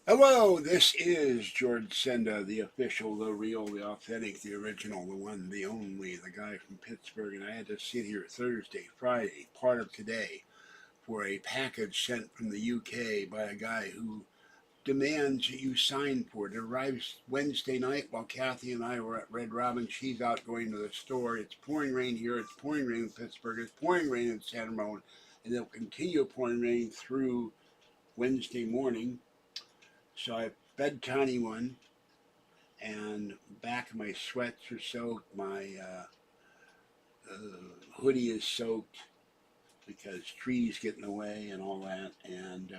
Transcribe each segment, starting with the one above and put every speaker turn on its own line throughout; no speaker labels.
Hello, this is George Senda, the official, the real, the authentic, the original, the one, the only, the guy from Pittsburgh, and I had to sit here Thursday, Friday, part of today, for a package sent from the UK by a guy who demands that you sign for it. It arrives Wednesday night while Kathy and I were at Red Robin. She's out going to the store. It's pouring rain here, it's pouring rain in Pittsburgh, it's pouring rain in San Ramon, and it'll continue pouring rain through Wednesday morning. So I fed Tiny one, and back of my sweats are soaked. My hoodie is soaked because trees get in the way and all that. And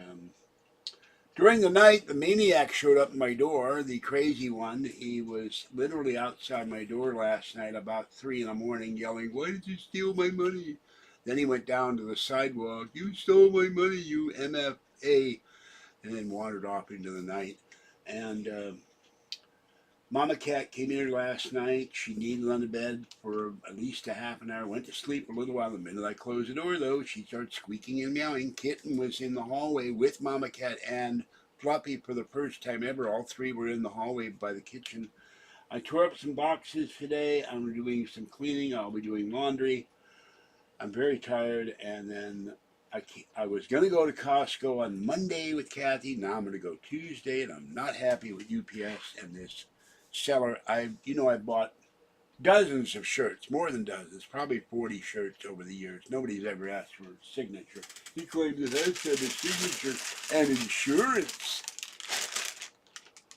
during the night, the maniac showed up at my door, the crazy one. He was literally outside my door last night about 3 in the morning yelling, "Why did you steal my money?" Then he went down to the sidewalk. "You stole my money, you MFA," and then wandered off into the night. And Mama Cat came here last night. She needed on the bed for at least a half an hour. Went to sleep a little while. The minute I closed the door, though, she started squeaking and meowing. Kitten was in the hallway with Mama Cat and Fluffy for the first time ever. All three were in the hallway by the kitchen. I tore up some boxes today. I'm doing some cleaning. I'll be doing laundry. I'm very tired. And then I was going to go to Costco on Monday with Kathy. Now I'm going to go Tuesday, and I'm not happy with UPS and this seller. I bought dozens of shirts, more than dozens, probably 40 shirts over the years. Nobody's ever asked for a signature. He claimed that I said a signature and insurance.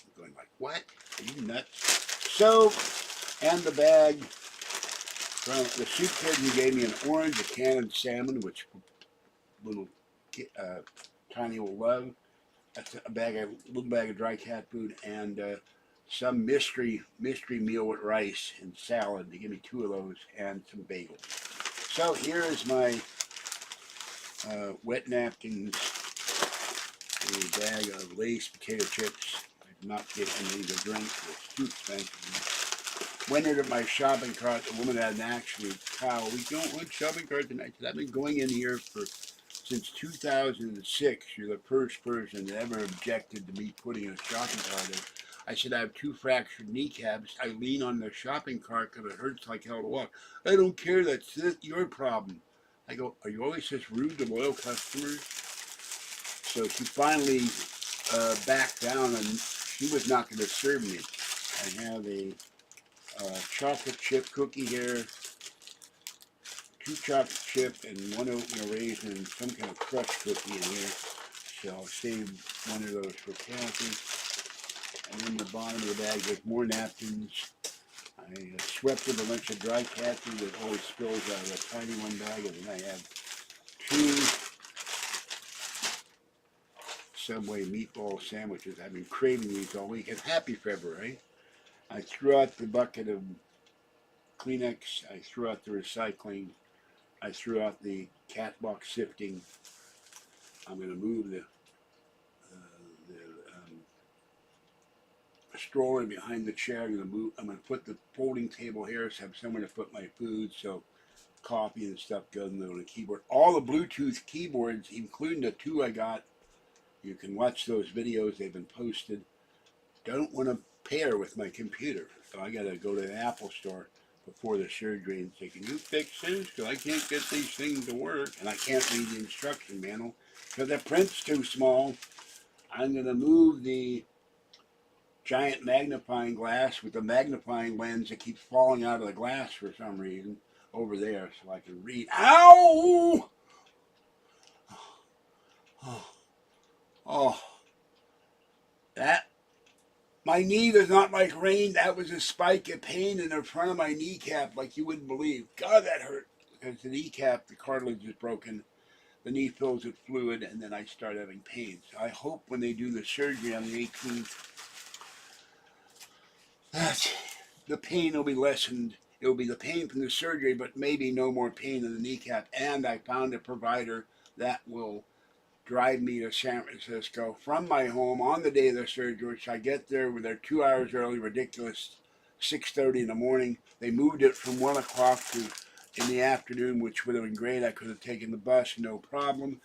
I'm going like, what? Are you nuts? So, and the bag, well, the soup kid, he gave me an orange, a canned salmon, which little Tiny will love. That's a little bag of dry cat food, and some mystery meal with rice and salad. They give me two of those and some bagels. So here is my wet napkins, a bag of Lay's potato chips. I did not get any to drink. It's too expensive. Went into my shopping cart. The woman had an actually cow. We don't want shopping cart tonight. I've been going in here since 2006. You're the first person that ever objected to me putting a shopping cart in. I said, I have two fractured kneecaps. I lean on the shopping cart because it hurts like hell to walk. I don't care. That's your problem. I go, are you always just rude to loyal customers? So she finally backed down, and she was not going to serve me. I have a chocolate chip cookie here, two chocolate chip and one oatmeal raisin and some kind of crushed cookie in here. So I'll save one of those for Kathy. And in the bottom of the bag there's more napkins. I swept up a bunch of dry cat food that always spills out of a tiny one bag, and then I have two Subway meatball sandwiches. I've been craving these all week. And happy February. I threw out the bucket of Kleenex. I threw out the recycling. I threw out the cat box sifting. I'm going to move the stroller behind the chair. I'm going to put the folding table here so I have somewhere to put my food. So coffee and stuff goes on the keyboard. All the Bluetooth keyboards, including the two I got, you can watch those videos. They've been posted. Don't want to pair with my computer, so I got to go to the Apple store before the surgery and say, "Can you fix this? Because I can't get these things to work, and I can't read the instruction manual because the print's too small." I'm going to move the giant magnifying glass with the magnifying lens that keeps falling out of the glass for some reason over there so I can read. Ow! Oh, oh, that. My knee does not like rain. That was a spike of pain in the front of my kneecap like you wouldn't believe. God, that hurt. Because the kneecap, the cartilage is broken. The knee fills with fluid, and then I start having pain. So I hope when they do the surgery on the 18th, that the pain will be lessened. It will be the pain from the surgery, but maybe no more pain in the kneecap. And I found a provider that will drive me to San Francisco from my home on the day of the surgery, which I get there. They're 2 hours early, ridiculous, 6:30 in the morning. They moved it from 1 o'clock to in the afternoon, which would have been great. I could have taken the bus, no problem.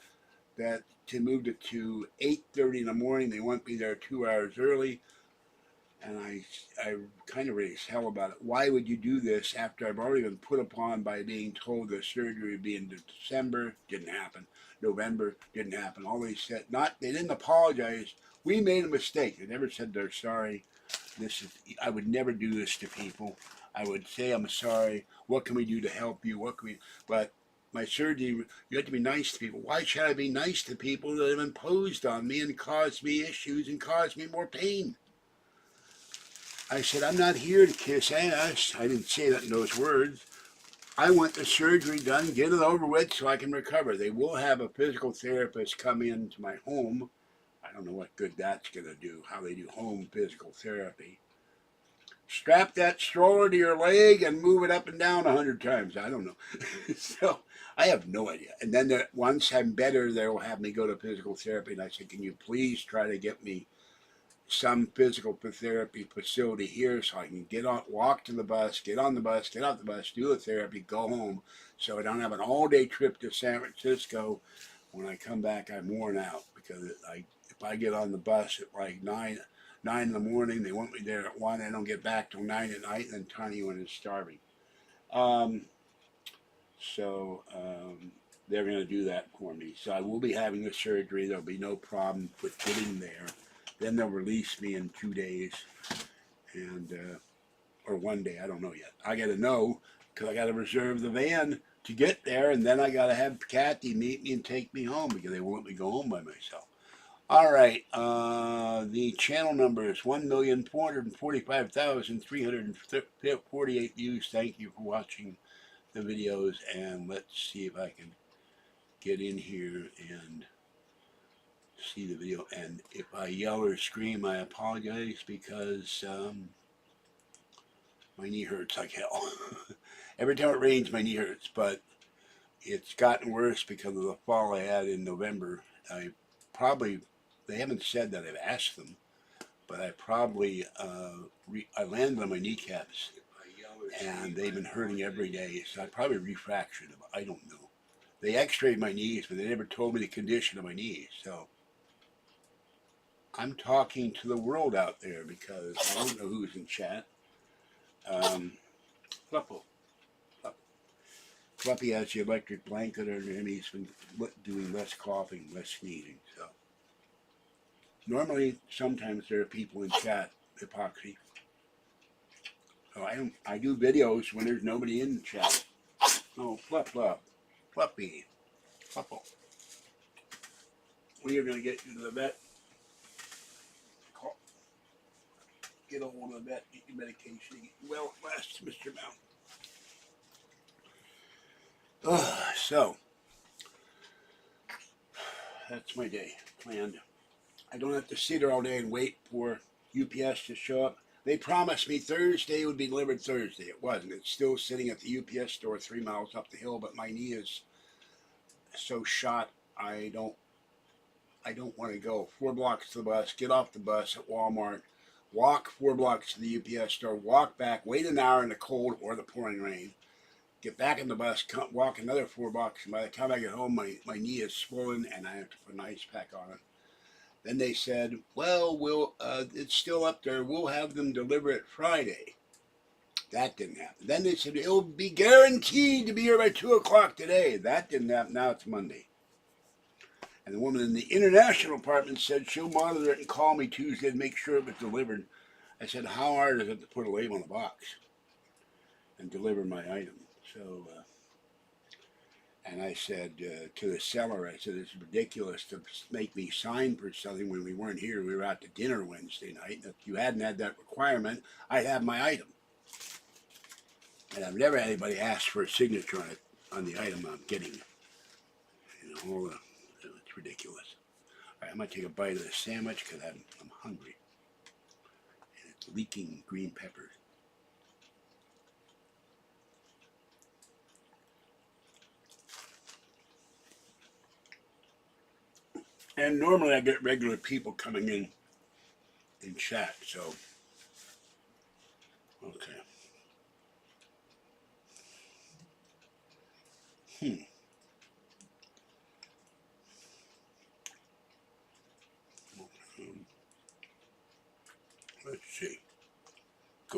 that to move it to 8:30 in the morning. They want me there 2 hours early, and I kind of raised hell about it. Why would you do this after I've already been put upon by being told the surgery would be in December? Didn't happen. November didn't happen. All they said, they didn't apologize. We made a mistake. They never said they're sorry. I would never do this to people. I would say I'm sorry. What can we do to help you? But my surgery, you have to be nice to people. Why should I be nice to people that have imposed on me and caused me issues and caused me more pain? I said, I'm not here to kiss ass. I didn't say that in those words. I want the surgery done, get it over with so I can recover. They will have a physical therapist come into my home. I don't know what good that's going to do, how they do home physical therapy. Strap that stroller to your leg and move it up and down 100 times. I don't know. So I have no idea. And then once I'm better, they'll have me go to physical therapy. And I said, can you please try to get me some physical therapy facility here so I can walk to the bus, get on the bus, get off the bus, do the therapy, go home, so I don't have an all-day trip to San Francisco. When I come back, I'm worn out because if I get on the bus at like 9 in the morning, they want me there at 1. I don't get back till 9 at night, and then Tiny one is starving. They're going to do that for me. So I will be having the surgery. There'll be no problem with getting there. Then they'll release me in 2 days, or 1 day. I don't know yet. I got to know because I got to reserve the van to get there, and then I got to have Kathy meet me and take me home because they won't let me go home by myself. All right, the channel number is 1,445,348 views. Thank you for watching the videos, and let's see if I can get in here and see the video. And if I yell or scream, I apologize because my knee hurts like hell. Every time it rains, my knee hurts, but it's gotten worse because of the fall I had in November. They haven't said that, I've asked them, but I probably, I landed on my kneecaps, and they've been hurting every day, so I probably refractured them. I don't know. They x-rayed my knees, but they never told me the condition of my knees, so I'm talking to the world out there because I don't know who's in chat. Fluffy has the electric blanket under him. He's been doing less coughing, less sneezing, so. Normally, sometimes there are people in chat, epoxy. So I do videos when there's nobody in the chat. Oh, Fluffy, Fluffle. We are going to get you to the vet. Get a hold of the vet, get your medication, get well at last, Mr. Mount. So, that's my day planned. I don't have to sit there all day and wait for UPS to show up. They promised me Thursday would be delivered Thursday. It wasn't. It's still sitting at the UPS store 3 miles up the hill, but my knee is so shot I don't want to go 4 blocks to the bus, get off the bus at Walmart, walk 4 blocks to the UPS store, walk back, wait an hour in the cold or the pouring rain, get back in the bus, walk another 4 blocks, and by the time I get home, my knee is swollen and I have to put an ice pack on it. Then they said, well, it's still up there. We'll have them deliver it Friday. That didn't happen. Then they said, it'll be guaranteed to be here by 2 o'clock today. That didn't happen. Now it's Monday. And the woman in the international department said she'll monitor it and call me Tuesday to make sure it was delivered. I said, how hard is it to put a label on the box and deliver my item? So, and I said to the seller, I said, it's ridiculous to make me sign for something when we weren't here. We were out to dinner Wednesday night. If you hadn't had that requirement, I'd have my item. And I've never had anybody ask for a signature on it, on the item I'm getting. You know, it's ridiculous. All right, I'm going to take a bite of this sandwich because I'm hungry. And it's leaking green peppers. And normally I get regular people coming in chat, so, okay.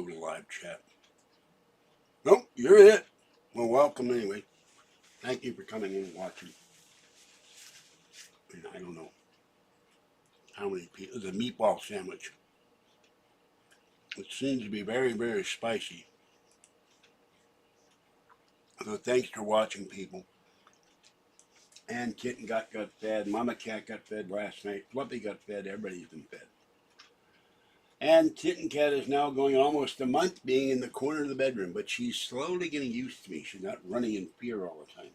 go to live chat. Nope, you're it. Well, welcome anyway. Thank you for coming in and watching. And I don't know how many people. It's a meatball sandwich. It seems to be very, very spicy. So thanks for watching, people. And Kitten got fed. Mama Cat got fed last night. Fluffy got fed. Everybody's been fed. And Kitten Cat is now going almost a month being in the corner of the bedroom, but she's slowly getting used to me. She's not running in fear all the time.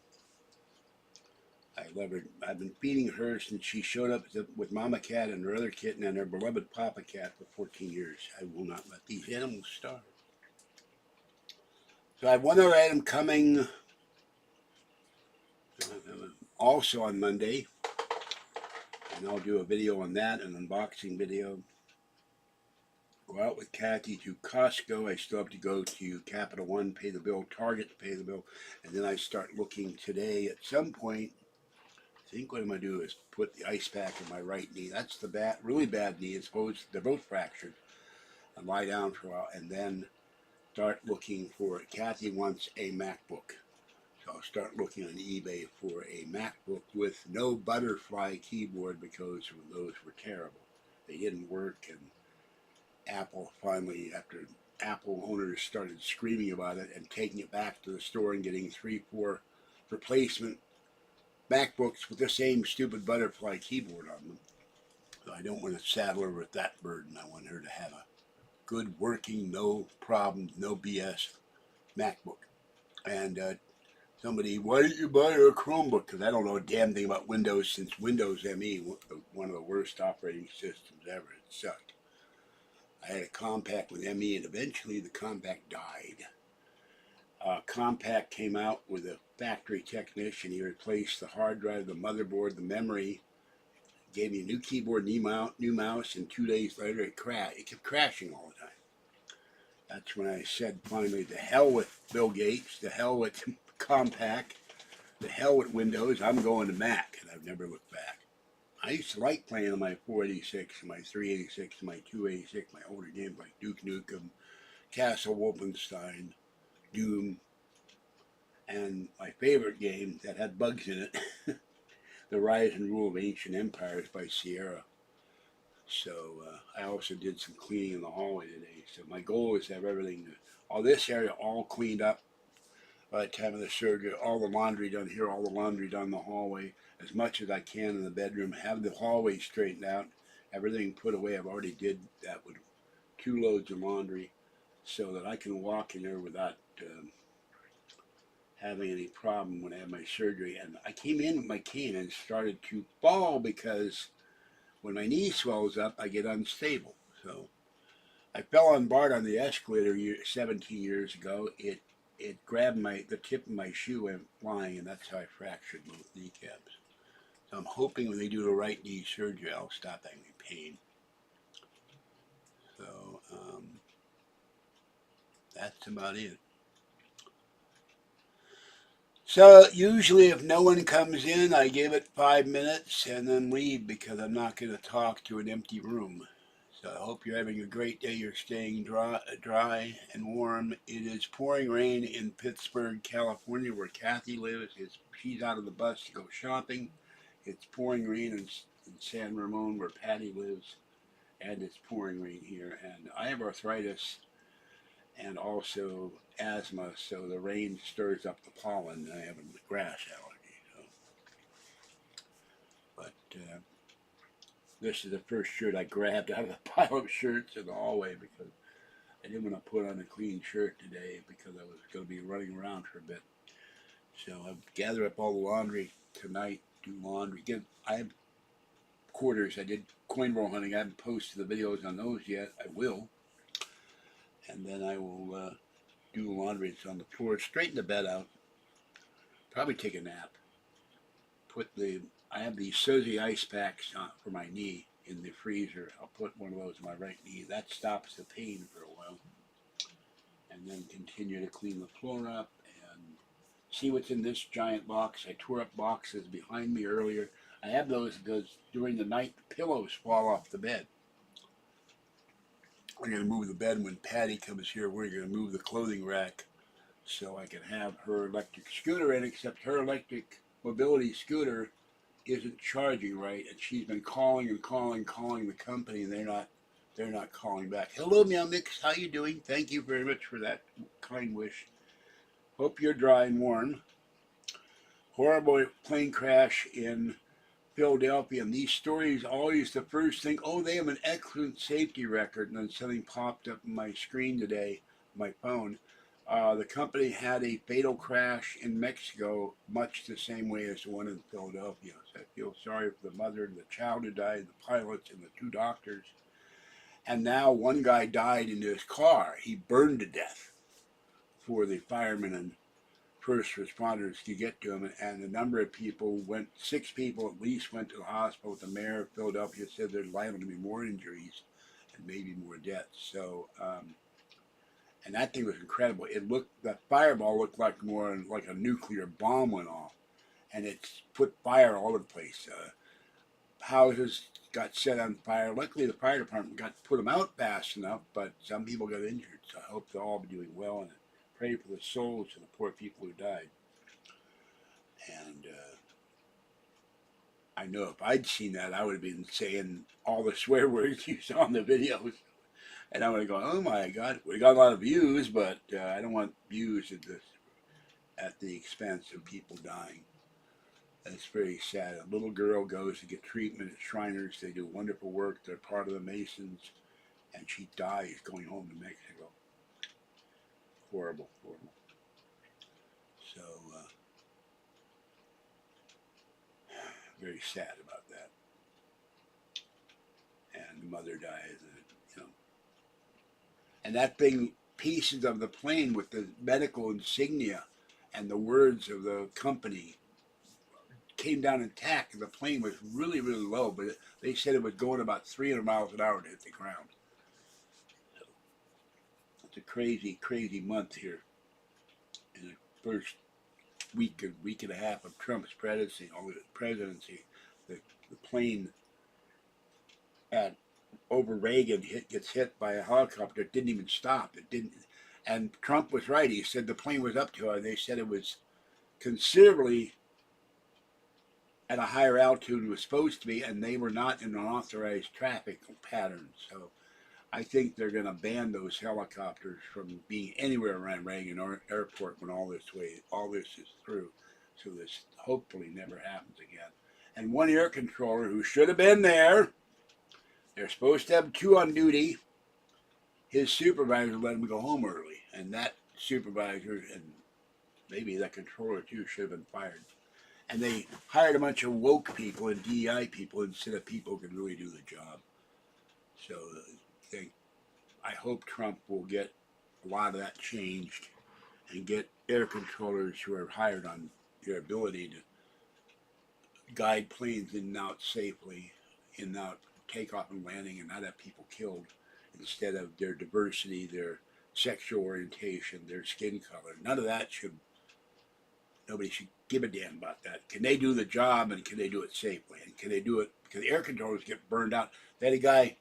I love her. I've been feeding her since she showed up with Mama Cat and her other kitten and her beloved Papa Cat for 14 years. I will not let these animals starve. So I have one other item coming also on Monday, and I'll do a video on that, an unboxing video. Go out with Kathy to Costco. I still have to go to Capital One, pay the bill, Target to pay the bill, and then I start looking today at some point. I think what I'm going to do is put the ice pack in my right knee. That's the really bad knee. It's supposed they're both fractured. And lie down for a while and then start looking for it. Kathy wants a MacBook. So I'll start looking on eBay for a MacBook with no butterfly keyboard because those were terrible. They didn't work, and Apple finally, after Apple owners started screaming about it and taking it back to the store and getting 3-4 replacement MacBooks with the same stupid butterfly keyboard on them. So I don't want to saddle her with that burden. I want her to have a good working, no problems, no BS MacBook. And somebody, why didn't you buy her a Chromebook? Because I don't know a damn thing about Windows since Windows ME, one of the worst operating systems ever. It sucked. I had a Compact with ME, and eventually the Compact died. Compact came out with a factory technician. He replaced the hard drive, the motherboard, the memory, gave me a new keyboard, new mouse, and 2 days later it crashed. It kept crashing all the time. That's when I said finally, the hell with Bill Gates, the hell with Compact, the hell with Windows, I'm going to Mac, and I've never looked back. I used to like playing on my 486, my 386, my 286, my older games like Duke Nukem, Castle Wolfenstein, Doom, and my favorite game that had bugs in it, The Rise and Rule of Ancient Empires by Sierra. So I also did some cleaning in the hallway today. So my goal is to have everything, all this area all cleaned up by the time of the surgery, all the laundry done here, all the laundry done in the hallway, as much as I can in the bedroom, have the hallway straightened out, everything put away. I've already did that with 2 loads of laundry so that I can walk in there without having any problem when I had my surgery. And I came in with my cane and started to fall because when my knee swells up, I get unstable. So I fell on Bart on the escalator 17 years ago. It grabbed the tip of my shoe and flying, and that's how I fractured both kneecaps. So I'm hoping when they do the right knee surgery, I'll stop having pain. So that's about it. So usually if no one comes in, I give it 5 minutes and then leave because I'm not going to talk to an empty room. So I hope you're having a great day. You're staying dry and warm. It is pouring rain in Pittsburgh, California, where Kathy lives. She's out of the bus to go shopping. It's pouring rain in San Ramon, where Patty lives, and it's pouring rain here. And I have arthritis and also asthma, so the rain stirs up the pollen, and I have a grass allergy. So. But this is the first shirt I grabbed out of the pile of shirts in the hallway because I didn't want to put on a clean shirt today because I was going to be running around for a bit. So I've gathered up all the laundry tonight, do laundry. I have quarters. I did coin roll hunting. I haven't posted the videos on those yet. I will. And then I will do laundry. It's on the floor. Straighten the bed out. Probably take a nap. I have these Sozy ice packs for my knee in the freezer. I'll put one of those on my right knee. That stops the pain for a while. And then continue to clean the floor up and see what's in this giant box. I tore up boxes behind me earlier. I have those because during the night the pillows fall off the bed. I'm going to move the bed when Patty comes here. We're going to move the clothing rack so I can have her electric scooter in, except her electric mobility scooter isn't charging right, and she's been calling and calling the company, and they're not calling back. Hello, Meow Mix. How you doing? Thank you very much for that kind wish. Hope you're dry and warm. Horrible plane crash in Philadelphia, and these stories always the first thing. Oh, they have an excellent safety record, and then something popped up on my screen today, my phone. The company had a fatal crash in Mexico, much the same way as the one in Philadelphia. So I feel sorry for the mother and the child who died, the pilots, and the two doctors. And now one guy died in his car. He burned to death for the firemen and first responders to get to him, and a number of people went, 6 people at least went to the hospital. The mayor of Philadelphia said there's liable to be more injuries and maybe more deaths. So, and that thing was incredible. It looked, that fireball looked like more like a nuclear bomb went off, and it put fire all over the place. Houses got set on fire. Luckily, the fire department got to put them out fast enough, but some people got injured. So I hope they'll all be doing well, and pray for the souls of the poor people who died. And I know if I'd seen that, I would have been saying all the swear words you saw in the videos. And I would have gone, oh my God, we got a lot of views, but I don't want views at the expense of people dying. It's very sad. A little girl goes to get treatment at Shriners. They do wonderful work. They're part of the Masons. And she dies going home to Mexico. Horrible, horrible. So, very sad about that. And the mother dies, you know. And that thing, pieces of the plane with the medical insignia and the words of the company came down intact. The plane was really, really low, but they said it was going about 300 miles an hour to hit the ground. So it's a crazy, crazy month here in the first week and a half of Trump's presidency. The plane at over Reagan gets hit by a helicopter. It didn't even stop. It didn't. And Trump was right. He said the plane was up to her. They said it was considerably at a higher altitude than it was supposed to be, and they were not in an authorized traffic pattern. So I think they're going to ban those helicopters from being anywhere around Reagan Airport when all this is through. So this hopefully never happens again. And one air controller who should have been there, they're supposed to have 2 on duty. His supervisor let him go home early, and that supervisor and maybe that controller too should have been fired. And they hired a bunch of woke people and DEI people instead of people who can really do the job. So I hope Trump will get a lot of that changed and get air controllers who are hired on their ability to guide planes in and out safely, in and out takeoff and landing, and not have people killed, instead of their diversity, their sexual orientation, their skin color. None of that nobody should give a damn about that. Can they do the job, and can they do it safely? And can they do it, because the air controllers get burned out. They had a guy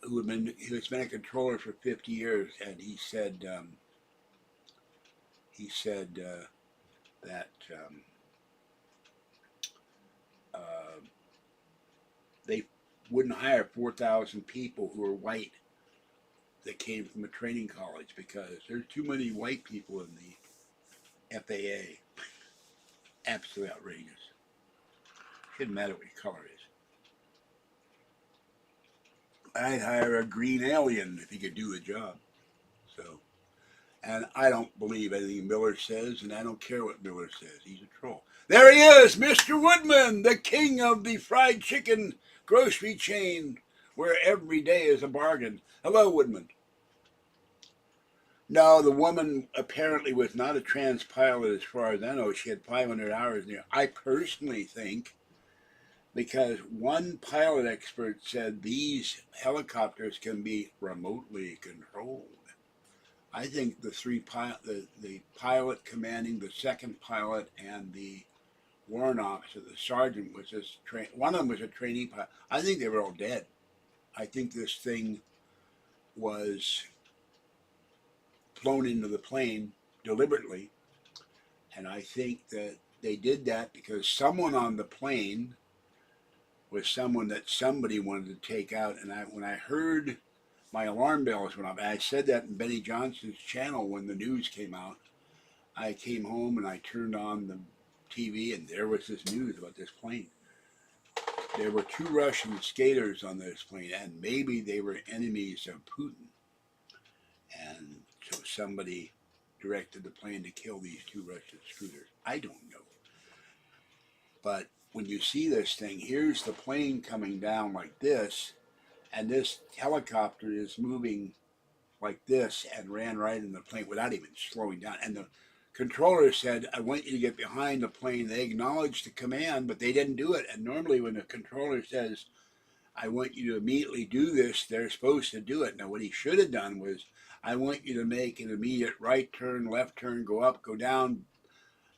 who has been a controller for 50 years, and he said that they wouldn't hire 4,000 people who are white that came from a training college because there's too many white people in the FAA. Absolutely outrageous. Shouldn't matter what your color is. I'd hire a green alien if he could do the job. So, and I don't believe anything Miller says, and I don't care what Miller says. He's a troll. There he is, Mr. Woodman, the king of the fried chicken grocery chain, where every day is a bargain. Hello, Woodman. No, the woman apparently was not a trans pilot as far as I know. She had 500 hours there. I personally think, because one pilot expert said these helicopters can be remotely controlled. I think the pilot commanding the second pilot and the warrant officer, the sergeant, was one of them was a trainee pilot. I think they were all dead. I think this thing was flown into the plane deliberately. And I think that they did that because someone on the plane was someone that somebody wanted to take out. And when I heard my alarm bells went off, I said that in Benny Johnson's channel when the news came out. I came home and I turned on the TV, and there was this news about this plane. There were two Russian skaters on this plane, and maybe they were enemies of Putin. And so somebody directed the plane to kill these two Russian scooters. I don't know. But when you see this thing, here's the plane coming down like this, and this helicopter is moving like this and ran right in the plane without even slowing down. And the controller said, I want you to get behind the plane. They acknowledged the command, but they didn't do it. And normally when the controller says, I want you to immediately do this, they're supposed to do it. Now what he should have done was, I want you to make an immediate right turn, left turn, go up, go down,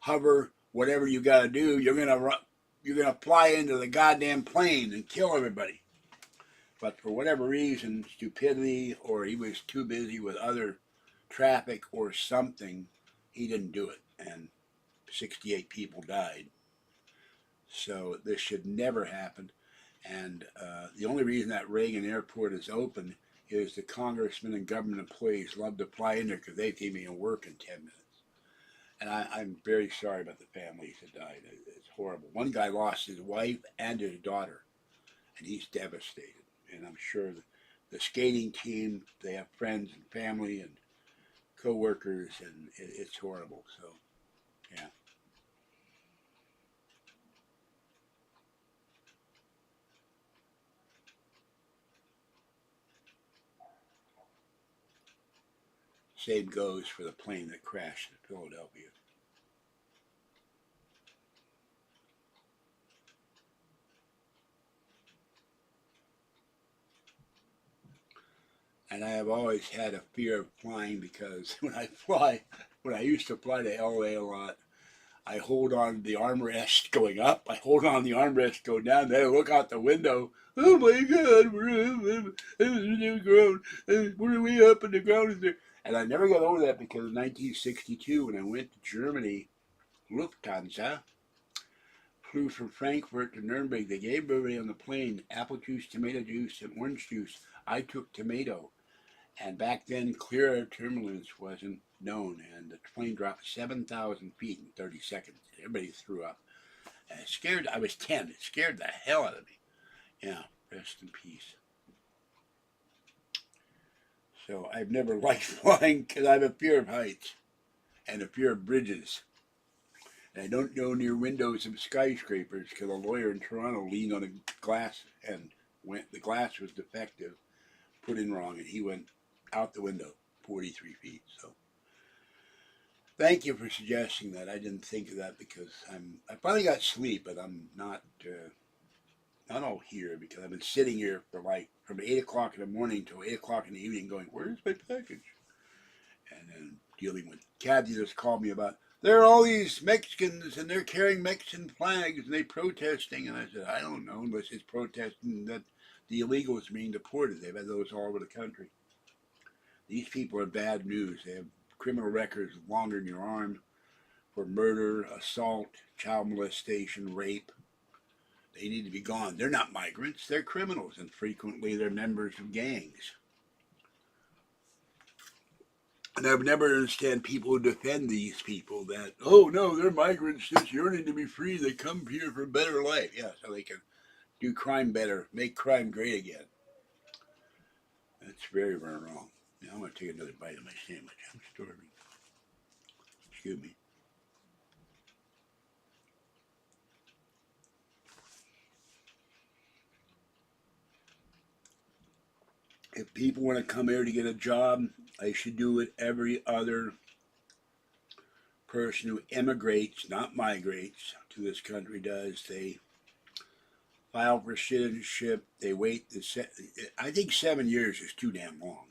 hover, whatever you got to do. You're gonna fly into the goddamn plane and kill everybody. But for whatever reason, stupidity, or he was too busy with other traffic or something, he didn't do it. And 68 people died. So this should never happen. And the only reason that Reagan Airport is open is the congressmen and government employees love to fly in there because they came in and work in 10 minutes. And I'm very sorry about the families that died. It's horrible. One guy lost his wife and his daughter, and he's devastated. And I'm sure the skating team, they have friends and family and co-workers, and it's horrible. So, yeah. Same goes for the plane that crashed in Philadelphia. And I have always had a fear of flying because when I used to fly to LA a lot, I hold on the armrest going up, I hold on the armrest going down, then I look out the window. Oh my God, we're way up and the ground is there. And I never got over that because in 1962, when I went to Germany, Lufthansa flew from Frankfurt to Nuremberg. They gave everybody on the plane apple juice, tomato juice, and orange juice. I took tomato. And back then, clear air turbulence wasn't known, and the plane dropped 7,000 feet in 30 seconds. Everybody threw up. And it scared, I was 10. It scared the hell out of me. Yeah, rest in peace. So I've never liked flying because I have a fear of heights and a fear of bridges. And I don't go near windows of skyscrapers because a lawyer in Toronto leaned on a glass and the glass was defective, put in wrong, and he went out the window 43 feet. So thank you for suggesting that. I didn't think of that because I finally got sleep, but I'm not all here because I've been sitting here for like from 8 o'clock in the morning till 8 o'clock in the evening going, where's my package? And then dealing with Kathy just called me about, there are all these Mexicans and they're carrying Mexican flags and they protesting. And I said, I don't know, unless it's protesting that the illegals are being deported. They've had those all over the country. These people are bad news. They have criminal records longer than your arm for murder, assault, child molestation, rape. They need to be gone. They're not migrants. They're criminals, and frequently they're members of gangs. And I've never understand people who defend these people that, oh no, they're migrants just yearning to be free. They come here for a better life. Yeah, so they can do crime better, make crime great again. That's very, very wrong. Now I'm going to take another bite of my sandwich. I'm starving. Excuse me. If people want to come here to get a job, they should do what every other person who immigrates, not migrates, to this country does. They file for citizenship. They wait. I think 7 years is too damn long.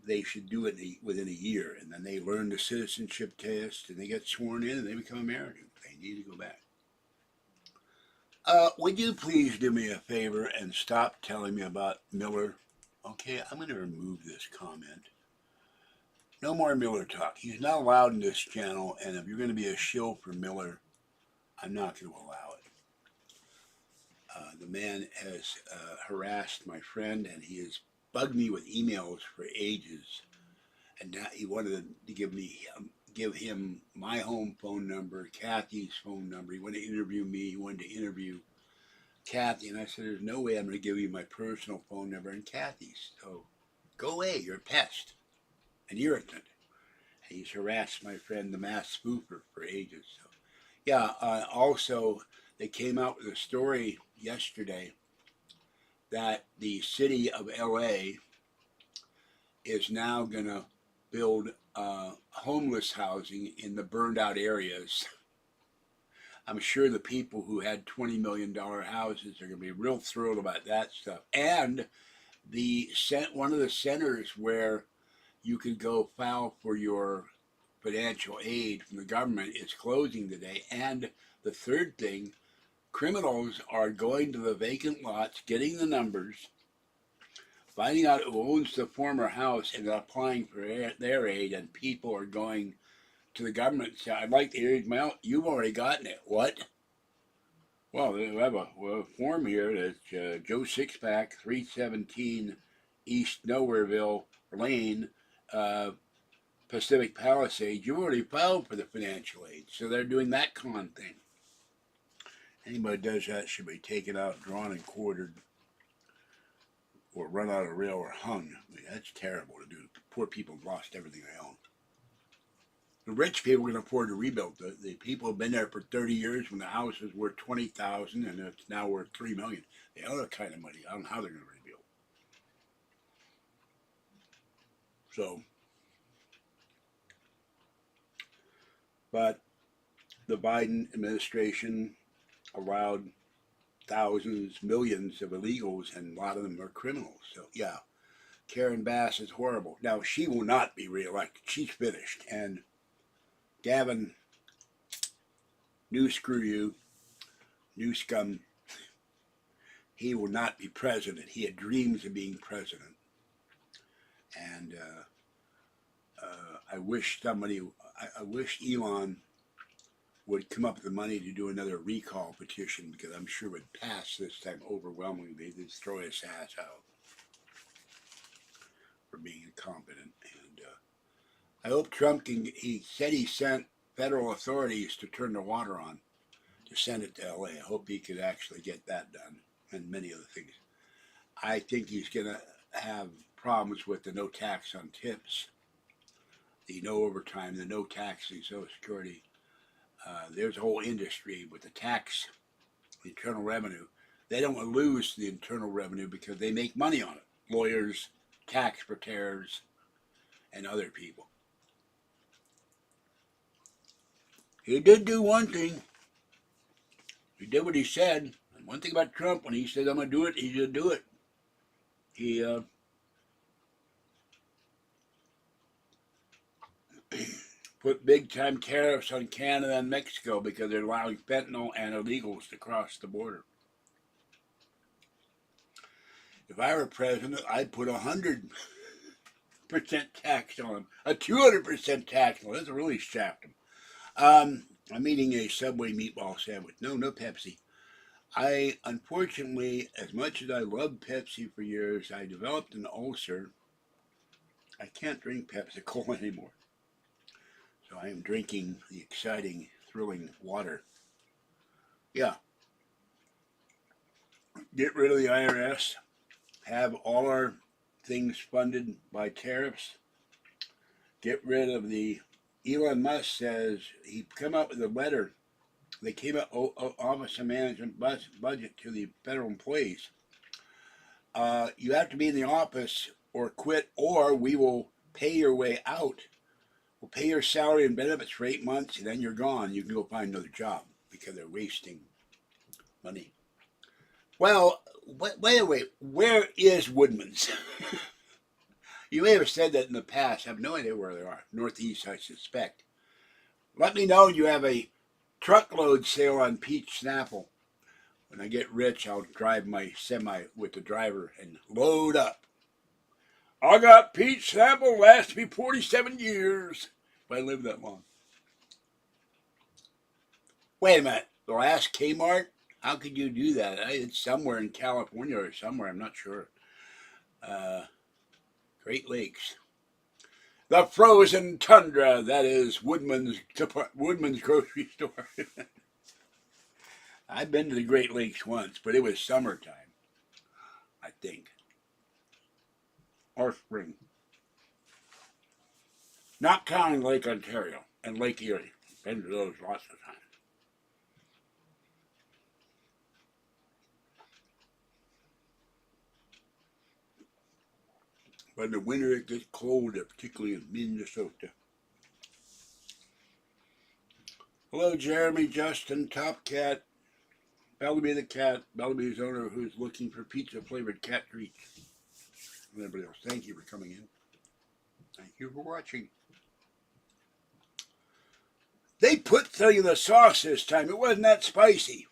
They should do it within a year, and then they learn the citizenship test, and they get sworn in, and they become Americans. They need to go back. Would you please do me a favor and stop telling me about Miller Okay, I'm going to remove this comment. No more Miller talk. He's not allowed in this channel, and if you're going to be a shill for Miller, I'm not going to allow it. The man has harassed my friend, and he has bugged me with emails for ages. And now he wanted to give him my home phone number, Kathy's phone number. He wanted to interview me. He wanted to interview Kathy, and I said, "There's no way I'm going to give you my personal phone number and Kathy's. So go away. You're a pest, an irritant." And he's harassed my friend, the mass spoofer, for ages. So, yeah. Also, they came out with a story yesterday that the city of LA is now going to build homeless housing in the burned out areas. I'm sure the people who had $20 million houses are going to be real thrilled about that stuff. And one of the centers where you could go file for your financial aid from the government is closing today. And the third thing, criminals are going to the vacant lots, getting the numbers, finding out who owns the former house, and applying for their aid, and people are going to the government and say, "I'd like to hear my out." "You've already gotten it." "What?" "Well, they have a form here that's Joe Sixpack, 317 East Nowhereville Lane, Pacific Palisades. You already filed for the financial aid." So they're doing that con thing. Anybody who does that should be taken out, drawn, and quartered, or run out of rail, or hung. I mean, that's terrible to do. Poor people have lost everything they own. The rich people can afford to rebuild. The people have been there for 30 years when the house is worth $20,000 and it's now worth $3 million. They have that kind of money. I don't know how they're going to rebuild. So, but the Biden administration allowed thousands, millions of illegals, and a lot of them are criminals. So, yeah, Karen Bass is horrible. Now, she will not be reelected. She's finished. And Gavin, new screw you, new scum, he will not be president. He had dreams of being president. And I wish Elon would come up with the money to do another recall petition, because I'm sure it would pass this time overwhelmingly. They'd just throw his ass out for being incompetent. And I hope Trump he said he sent federal authorities to turn the water on, to send it to LA. I hope he could actually get that done, and many other things. I think he's going to have problems with the no tax on tips, the no overtime, the no taxing Social Security. There's a whole industry with the tax, the internal revenue. They don't lose the internal revenue because they make money on it. Lawyers, tax preparers, and other people. He did do one thing. He did what he said. And one thing about Trump, when he says, "I'm going to do it," he's going to do it. He put big-time tariffs on Canada and Mexico because they're allowing fentanyl and illegals to cross the border. If I were president, I'd put 100% tax on them, a 200% tax on them. That's really shaft them. I'm eating a Subway meatball sandwich. No Pepsi. Unfortunately, as much as I loved Pepsi for years, I developed an ulcer. I can't drink Pepsi-Cola anymore. So I am drinking the exciting, thrilling water. Yeah. Get rid of the IRS. Have all our things funded by tariffs. Get rid of the... Elon Musk says he come up with a letter. They came up Office of Management budget to the federal employees. You have to be in the office or quit, or we will pay your way out. We'll pay your salary and benefits for 8 months, and then you're gone. You can go find another job because they're wasting money. Well, wait, where is Woodman's? You may have said that in the past. I have no idea where they are. Northeast, I suspect. Let me know you have a truckload sale on peach Snapple. When I get rich, I'll drive my semi with the driver and load up. I got peach sample last me 47 years. If I live that long. Wait a minute. The last Kmart? How could you do that? It's somewhere in California or somewhere. I'm not sure. Uh, Great Lakes. The frozen tundra. That is Woodman's grocery store. I've been to the Great Lakes once, but it was summertime, I think, or spring. Not counting Lake Ontario and Lake Erie. Been to those lots of times. But in the winter it gets cold, particularly in Minnesota. Hello, Jeremy, Justin, Top Cat, Bellamy the cat, Bellamy's owner who's looking for pizza-flavored cat treats. And everybody else, thank you for coming in. Thank you for watching. They put cellular sauce this time. It wasn't that spicy.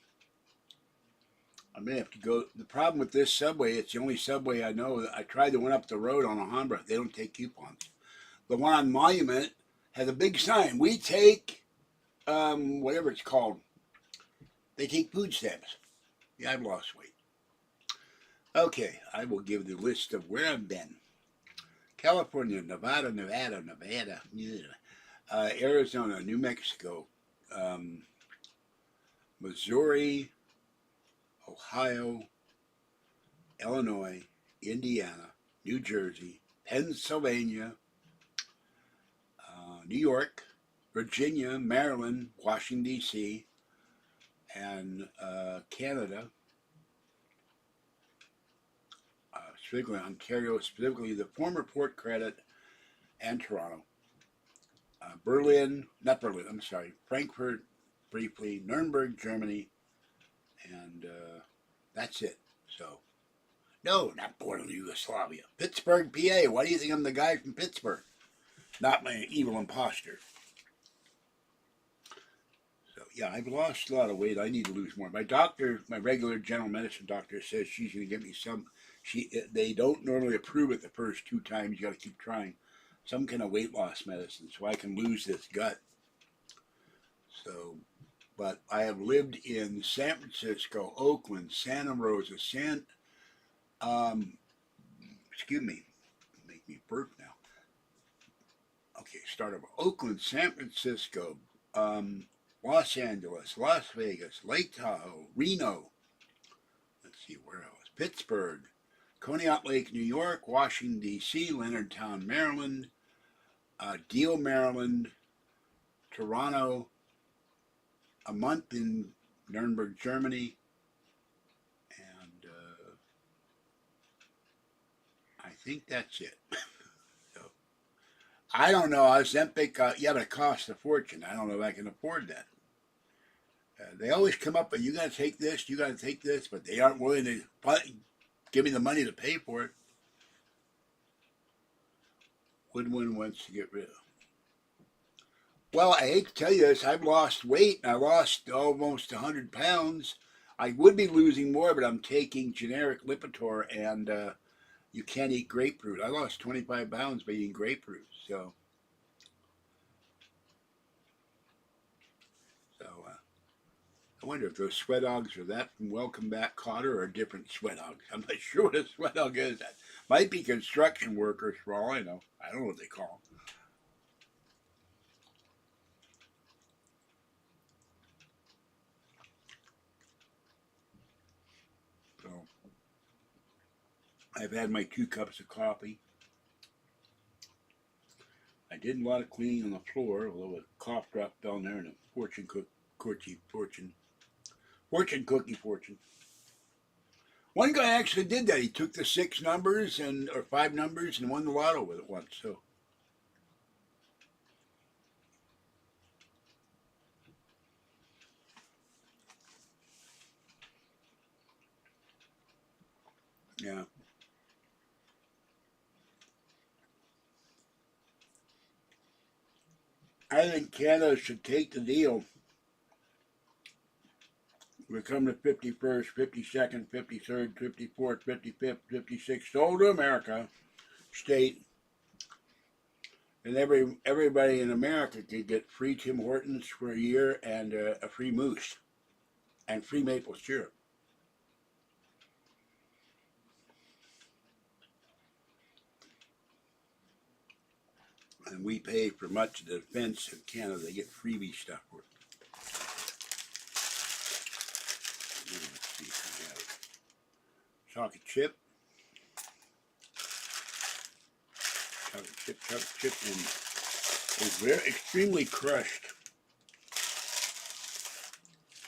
I may have to go. The problem with this Subway, it's the only Subway I know. I tried the one up the road on Alhambra. They don't take coupons. The one on Monument has a big sign. We take, whatever it's called. They take food stamps. Yeah, I've lost weight. Okay, I will give the list of where I've been. California, Nevada, Arizona, New Mexico, Missouri, Ohio, Illinois, Indiana, New Jersey, Pennsylvania, New York, Virginia, Maryland, Washington, D.C., and Canada, specifically Ontario, specifically the former Port Credit, and Toronto. Frankfurt, briefly, Nuremberg, Germany, and that's it. So, no, not born in Yugoslavia. Pittsburgh, PA. Why do you think I'm the guy from Pittsburgh? Not my evil imposter. So, yeah, I've lost a lot of weight. I need to lose more. My doctor, my regular general medicine doctor, says she's going to give me some. They don't normally approve it the first 2 times. You got to keep trying. Some kind of weight loss medicine so I can lose this gut. So, but I have lived in San Francisco, Oakland, Santa Rosa, excuse me, make me burp now. Okay, start over. Oakland, San Francisco, Los Angeles, Las Vegas, Lake Tahoe, Reno. Let's see, where else? Pittsburgh, Conneaut Lake, New York, Washington, D.C., Leonardtown, Maryland, Deal, Maryland, Toronto, a month in Nuremberg, Germany, and I think that's it. So, I don't know. Ozempic, yeah, but it costs a fortune. I don't know if I can afford that. They always come up with, you got to take this, you got to take this, but they aren't willing to give me the money to pay for it. Woodwin wants to get rid of. Well, I hate to tell you this, I've lost weight, and I lost almost 100 pounds. I would be losing more, but I'm taking generic Lipitor, and you can't eat grapefruit. I lost 25 pounds by eating grapefruit, so I wonder if those sweat dogs are that from Welcome Back Kotter or different sweat dogs. I'm not sure what a sweat dog is. That might be construction workers for all I know. I don't know what they call them. So I've had my 2 cups of coffee. I did a lot of cleaning on the floor, although a cough drop down there and a fortune cookie. One guy actually did that. He took the 6 numbers or 5 numbers and won the lotto with it once. So yeah. I think Canada should take the deal. We come to 51st, 52nd, 53rd, 54th, 55th, 56th. Sold to America. state, and everybody in America could get free Tim Hortons for a year and a free mousse and free maple syrup. And we pay for much of the defense in Canada. They get freebie stuff for it. Let's see if we have chocolate chip. Chocolate chip, and it's very extremely crushed.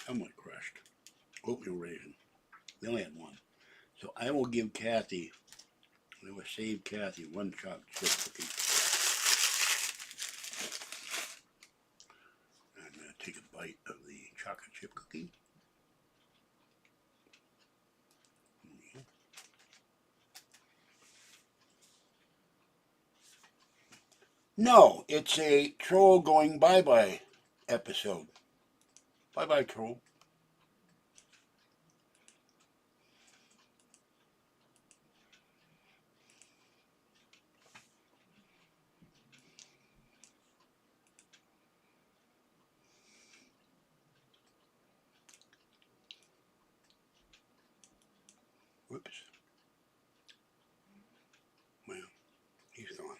Somewhat crushed. Oatmeal raisin. They only had one. So I will give Kathy, I will save Kathy one chocolate chip cookie. I'm going to take a bite of the chocolate chip cookie. No, it's a troll going bye-bye episode. Bye-bye, troll. Whoops. Well, he's gone.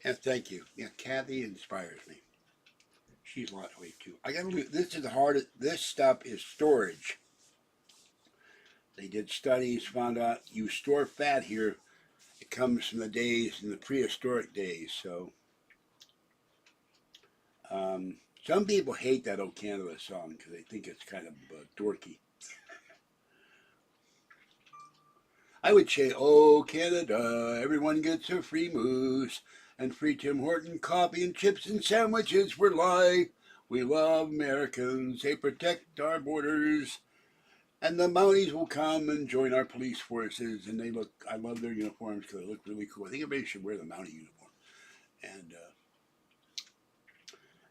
And thank you. Yeah, Kathy inspires me. She's lost weight too. I gotta do this is the hardest. This stuff is storage. They did studies, found out you store fat here. It comes from the days in the prehistoric days. So some people hate that "Oh Canada" song because they think it's kind of dorky. I would say, "Oh Canada, everyone gets a free mousse and free Tim Horton coffee and chips and sandwiches for life. We love Americans. They protect our borders. And the Mounties will come and join our police forces, and they look, I love their uniforms because they look really cool. I think everybody should wear the Mountie uniform.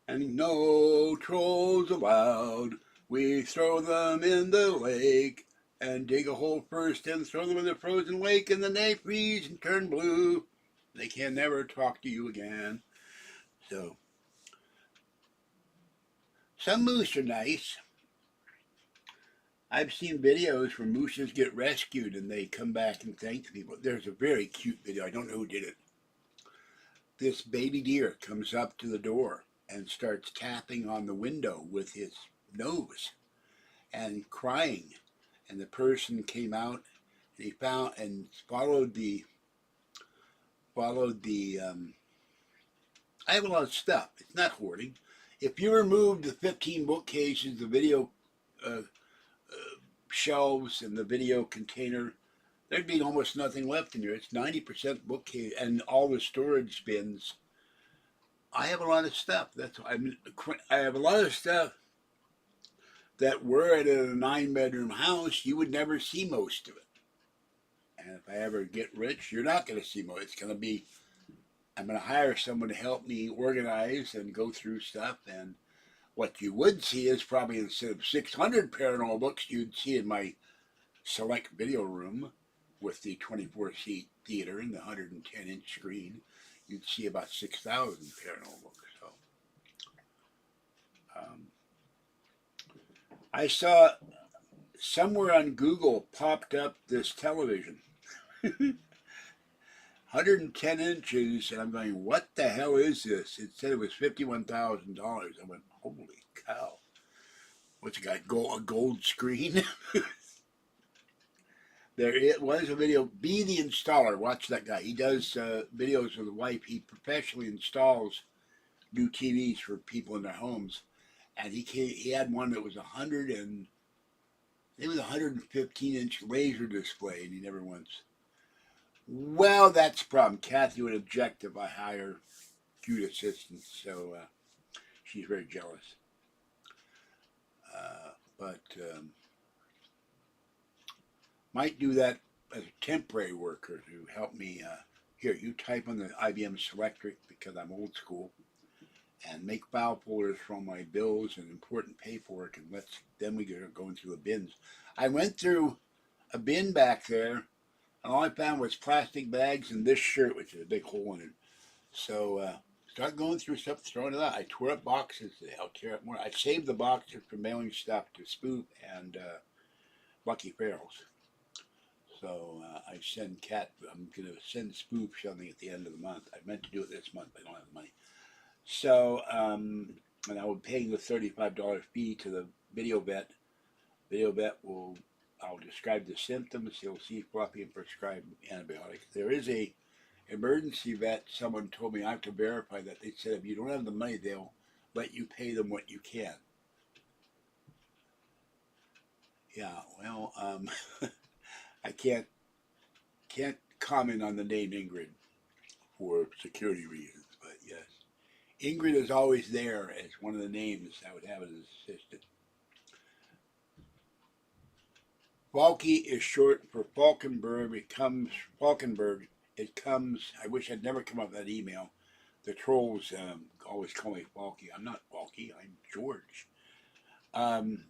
And no trolls allowed. We throw them in the lake and dig a hole first and throw them in the frozen lake, and then they freeze and turn blue. They can never talk to you again. So, some moose are nice. I've seen videos where mooses get rescued and they come back and thank people. There's a very cute video. I don't know who did it. This baby deer comes up to the door and starts tapping on the window with his nose and crying. And the person came out and he found and followed the I have a lot of stuff. It's not hoarding. If you remove the 15 bookcases, the video shelves and the video container, there'd be almost nothing left in here. It's 90% bookcase and all the storage bins. I have a lot of stuff. I have a lot of stuff that were in a 9-bedroom house, you would never see most of it. And if I ever get rich, you're not going to see most. It's going to be, I'm going to hire someone to help me organize and go through stuff. And what you would see is probably instead of 600 paranormal books, you'd see in my select video room with the 24-seat theater and the 110-inch screen, you'd see about 6,000 paranormal books. So, I saw somewhere on Google popped up this television, 110 inches, and I'm going, what the hell is this? It said it was $51,000. I went, holy cow! What's it got? A gold screen? There it was a video. Be the installer. Watch that guy. He does videos with a wife. He professionally installs new TVs for people in their homes. And he had one that was 115-inch laser display, and he never once. Well, that's the problem. Kathy would object if I hire cute assistants, so she's very jealous. But might do that as a temporary worker to help me. Here, you type on the IBM Selectric because I'm old school, and make file folders from my bills and important paperwork, and then we get going through the bins. I went through a bin back there And all I found was plastic bags and this shirt, which is a big hole in it. So start going through stuff, throwing it out. I tore up boxes. I'll tear up more. I saved the boxes for mailing stuff to Spoop and Lucky Farrell's. So I send Cat. I'm gonna send Spoop something at the end of the month. I meant to do it this month, but I don't have the money. So and I will pay the $35 fee to the video vet. Video vet will. I'll describe the symptoms. He'll see Fluffy and prescribe antibiotics. There is a emergency vet. Someone told me I have to verify that. They said if you don't have the money, they'll let you pay them what you can. Yeah, well, I can't comment on the name Ingrid for security reasons, but yes, Ingrid is always there as one of the names I would have as an assistant. Falky is short for Falkenberg. It comes Falkenberg. It comes. I wish I'd never come up with that email. The trolls always call me Falky. I'm not Falky. I'm George. Um,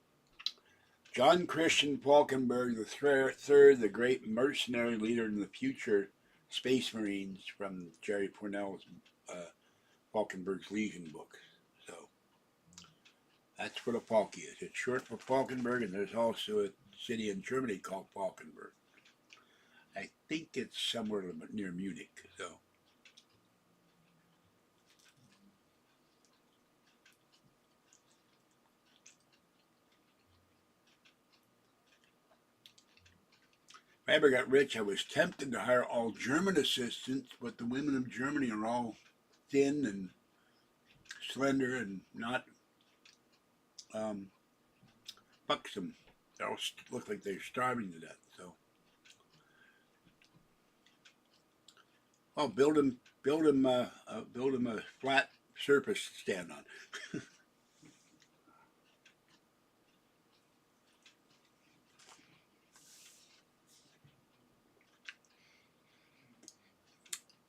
John Christian Falkenberg the third, the great mercenary leader in the future Space Marines from Jerry Pournelle's Falkenberg's Legion book. So that's what a Falky is. It's short for Falkenberg, and there's also a city in Germany called Falkenberg. I think it's somewhere near Munich. So. If I ever got rich, I was tempted to hire all German assistants, but the women of Germany are all thin and slender and not buxom. They all look like they're starving to death. So, oh, build him a flat surface to stand on.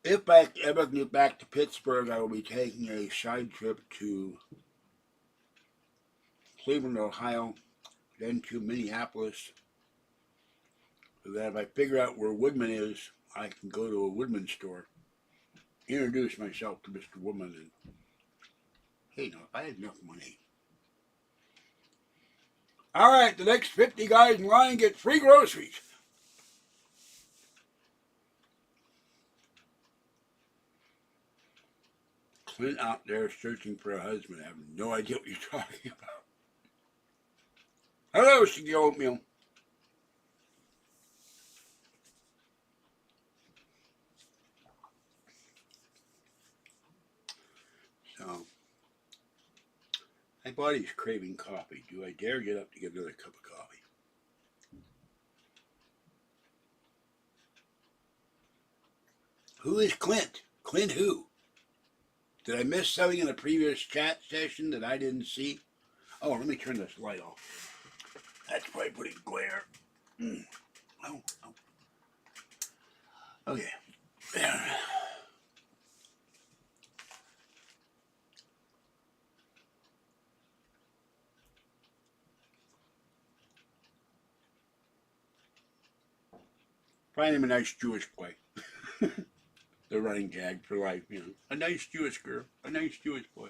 If I ever get back to Pittsburgh, I will be taking a side trip to Cleveland, Ohio, then to Minneapolis, so that if I figure out where Woodman is, I can go to a Woodman store, introduce myself to Mr. Woodman, and hey, now if I had enough money. All right, the next 50 guys in line get free groceries. Clint out there searching for a husband. I have no idea what you're talking about. Hello, Sticky Oatmeal. So, my body's craving coffee. Do I dare get up to get another cup of coffee? Who is Clint? Clint who? Did I miss something in a previous chat session that I didn't see? Oh, let me turn this light off. That's probably putting glare. Oh. Okay. There. Find him a nice Jewish boy. The running gag for life, you know. A nice Jewish girl. A nice Jewish boy.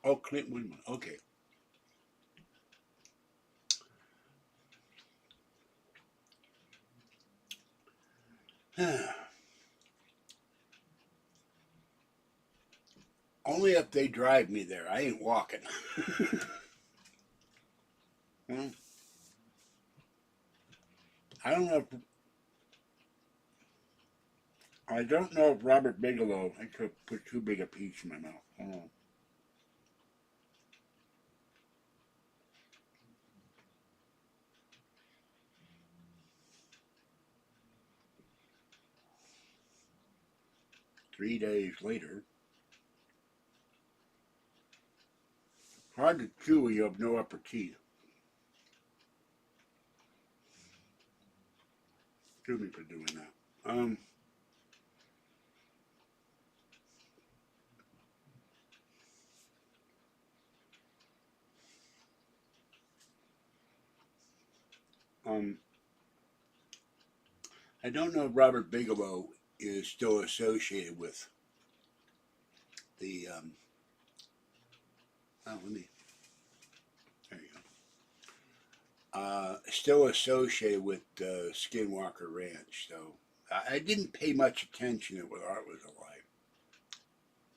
Oh, Clint Woodman. Okay. Only if they drive me there. I ain't walking. Well, I don't know if Robert Bigelow. I could put too big a piece in my mouth. Hold on. Three days later. Hard to chew when you have no upper teeth. Excuse me for doing that. Um, I don't know if Robert Bigelow is still associated with the, let me, there you go. Still associated with Skinwalker Ranch, so I didn't pay much attention when Art was alive.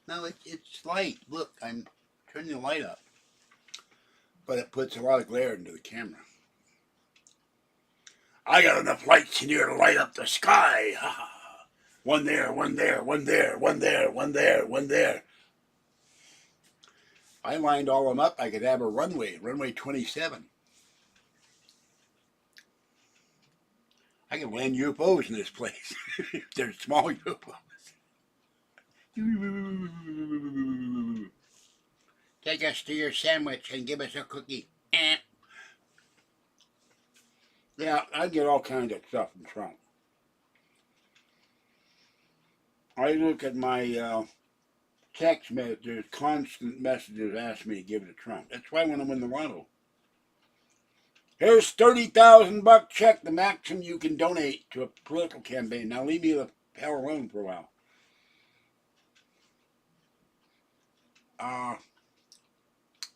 No, it's light. Look, I'm turning the light up. But it puts a lot of glare into the camera. I got enough lights in here to light up the sky. One there, one there, one there, one there, one there, one there. If I lined all of them up, I could have a runway 27. I can land UFOs in this place. They're small UFOs. Take us to your sandwich and give us a cookie. Yeah, I get all kinds of stuff from Trump. I look at my text messages, constant messages ask me to give it to Trump. That's why when I win the lotto, here's $30,000 check, the maximum you can donate to a political campaign. Now leave me the hell alone for a while.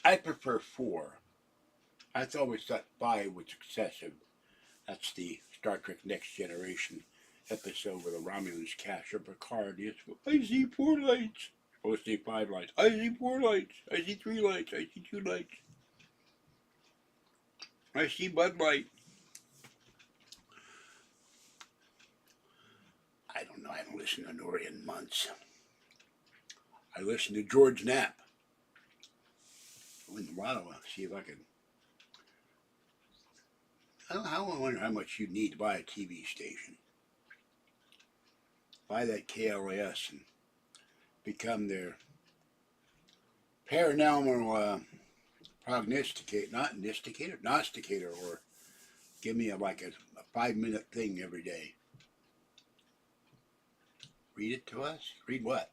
I prefer 4. I always thought 5 was excessive. That's the Star Trek Next Generation episode where the Romulans capture Picard. Yes, I see 4 lights. Supposed to see 5 lights. I see 4 lights. I see 3 lights. I see 2 lights. I see Bud Light. I don't know. I haven't listened to Nori in months. I listened to George Knapp. I win the lotto. See if I can. I wonder how much you need to buy a TV station. Buy that KLAS and become their paranormal Gnosticator, or give me a 5-minute thing every day. Read it to us? Read what?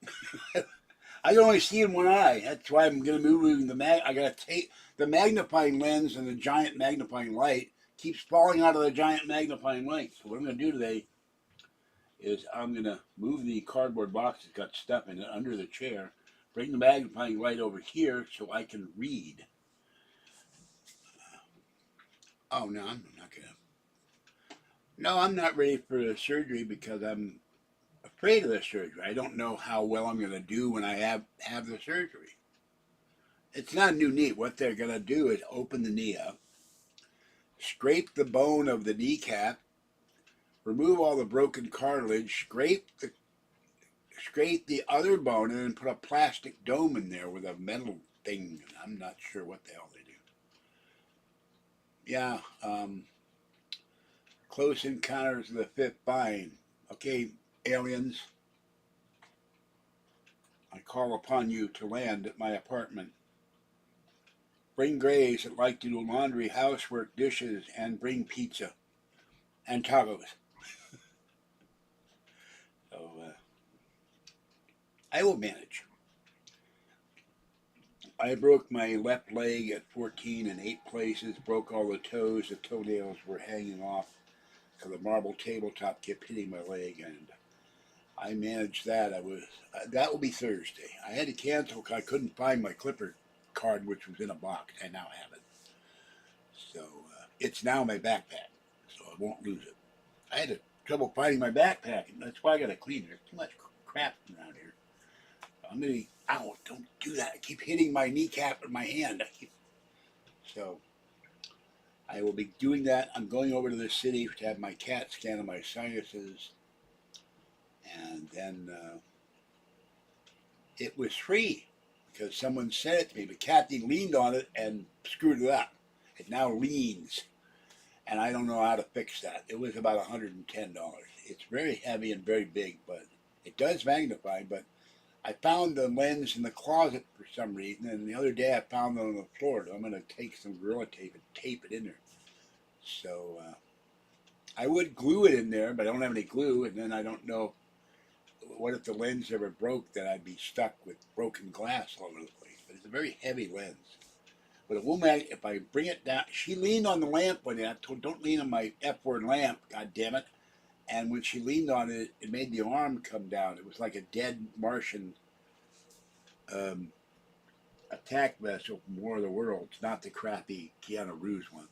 I can only see in one eye. That's why I'm going to move I got to take the magnifying lens, and the giant magnifying light keeps falling out of the giant magnifying light. So what I'm going to do today is I'm going to move the cardboard box that's got stuff in it under the chair, bring the magnifying light over here so I can read. Oh, no, I'm not going to. No, I'm not ready for the surgery because I'm afraid of the surgery. I don't know how well I'm going to do when I have the surgery. It's not a new knee. What they're going to do is open the knee up, scrape the bone of the kneecap, remove all the broken cartilage, scrape the other bone, and then put a plastic dome in there with a metal thing. I'm not sure what the hell they do. Yeah, Close Encounters of the Fifth Kind. Okay, aliens, I call upon you to land at my apartment. Bring grays that like to do laundry, housework, dishes, and bring pizza and tacos. So I will manage. I broke my left leg at 14 in 8 places, broke all the toes. The toenails were hanging off because the marble tabletop kept hitting my leg, and I managed that. That will be Thursday. I had to cancel because I couldn't find my Clipper card, which was in a box. I now have it. So it's now in my backpack, so I won't lose it. I had trouble finding my backpack, and that's why I got to clean it. There's too much crap around here. I'm going to be, ow, don't do that. I keep hitting my kneecap with my hand. So I will be doing that. I'm going over to the city to have my CAT scan of my sinuses. And then it was free because someone sent it to me. But Kathy leaned on it and screwed it up. It now leans. And I don't know how to fix that. It was about $110. It's very heavy and very big, but it does magnify. But I found the lens in the closet for some reason, and the other day I found it on the floor. So I'm going to take some Gorilla Tape and tape it in there. So I would glue it in there, but I don't have any glue, and then I don't know what if the lens ever broke, that I'd be stuck with broken glass all over the place. But it's a very heavy lens. But it won't matter if I bring it down. She leaned on the lamp one day. I told her, don't lean on my F-word lamp, God damn it. And when she leaned on it, it made the arm come down. It was like a dead Martian um, attack vessel from War of the Worlds, not the crappy Keanu Reeves one.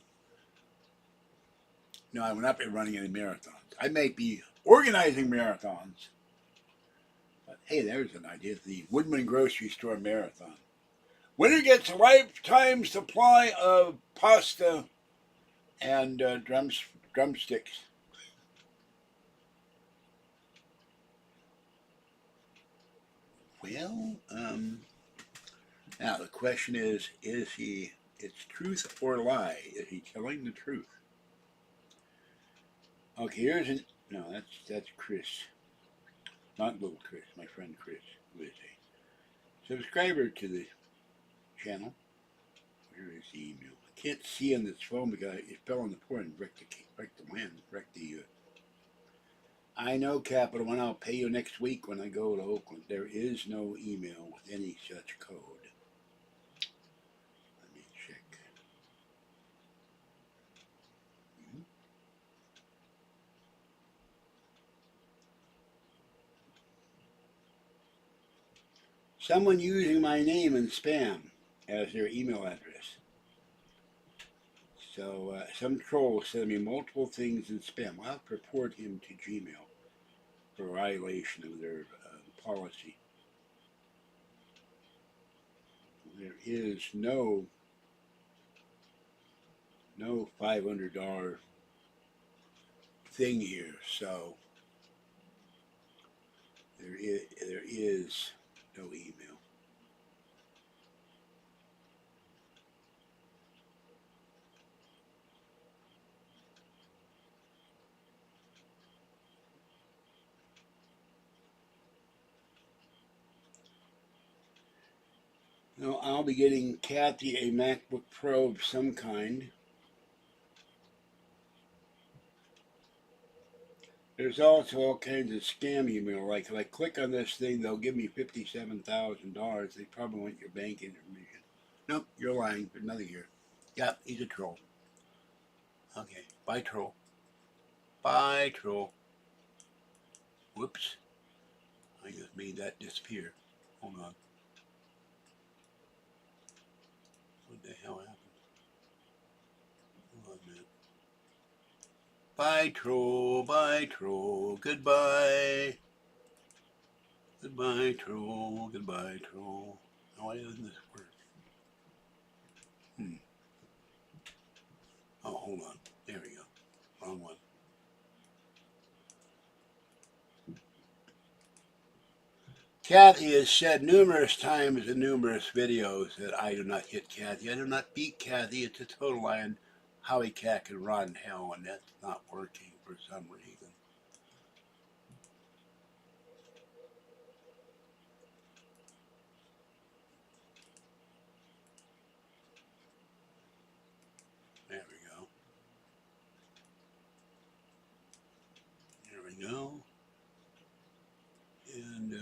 No, I went up and running any marathons. I may be organizing marathons. But hey, there's an idea. The Woodman Grocery Store Marathon. Winner gets a lifetime supply of pasta and drumsticks. Well, now the question is he, it's truth or lie? Is he telling the truth? Okay, here's an, no, that's Chris. Not little Chris, my friend Chris, who is a subscriber to the channel. Where is the email? I can't see on this phone because it fell on the floor and wrecked the land, wrecked the. I know, Capital One. I'll pay you next week when I go to Oakland. There is no email with any such code. Let me check. Someone using my name in spam as their email address. So some troll sent me multiple things in spam. I'll have to report him to Gmail for violation of their policy. There is no $500 thing here, so there is no email. No, I'll be getting Kathy a MacBook Pro of some kind. There's also all kinds of scam email. Like if I click on this thing, they'll give me $57,000. They probably want your bank information. Nope, you're lying. There's nothing here. Yep, he's a troll. Okay, bye troll. Bye troll. Whoops. I just made that disappear. Hold on. What the hell happened? Hold on a minute. Bye troll, goodbye. Goodbye troll, goodbye troll. Now why doesn't this work? Oh, hold on. There we go. Wrong one. Kathy has said numerous times in numerous videos that I do not hit Kathy. I do not beat Kathy. It's a total lie on Howie Cat can rot in hell, and that's not working for some reason. There we go. There we go. And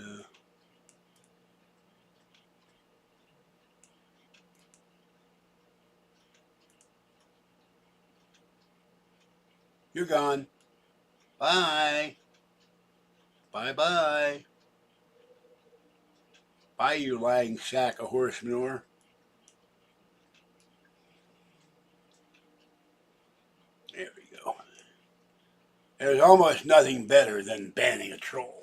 you're gone. Bye. Bye-bye. Bye, you lying sack of horse manure. There we go. There's almost nothing better than banning a troll.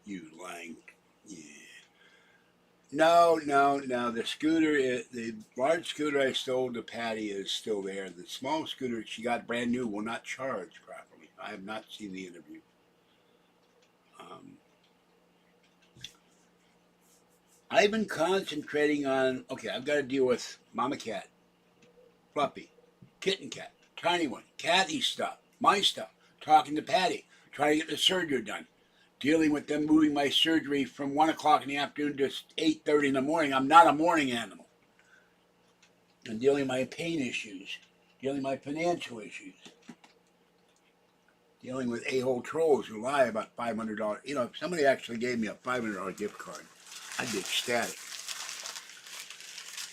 You lying. Yeah. No. The scooter, the large scooter I stole to Patty is still there. The small scooter she got brand new will not charge properly. I have not seen the interview. I've been concentrating on, okay, I've got to deal with Mama Cat, Fluffy, Kitten Cat, Tiny One, Kathy's stuff, my stuff, talking to Patty, trying to get the surgery done, dealing with them moving my surgery from 1 o'clock in the afternoon to 8:30 in the morning. I'm not a morning animal. And dealing with my pain issues, dealing with my financial issues, dealing with a-hole trolls who lie about $500. You know, if somebody actually gave me a $500 gift card, I'd be ecstatic.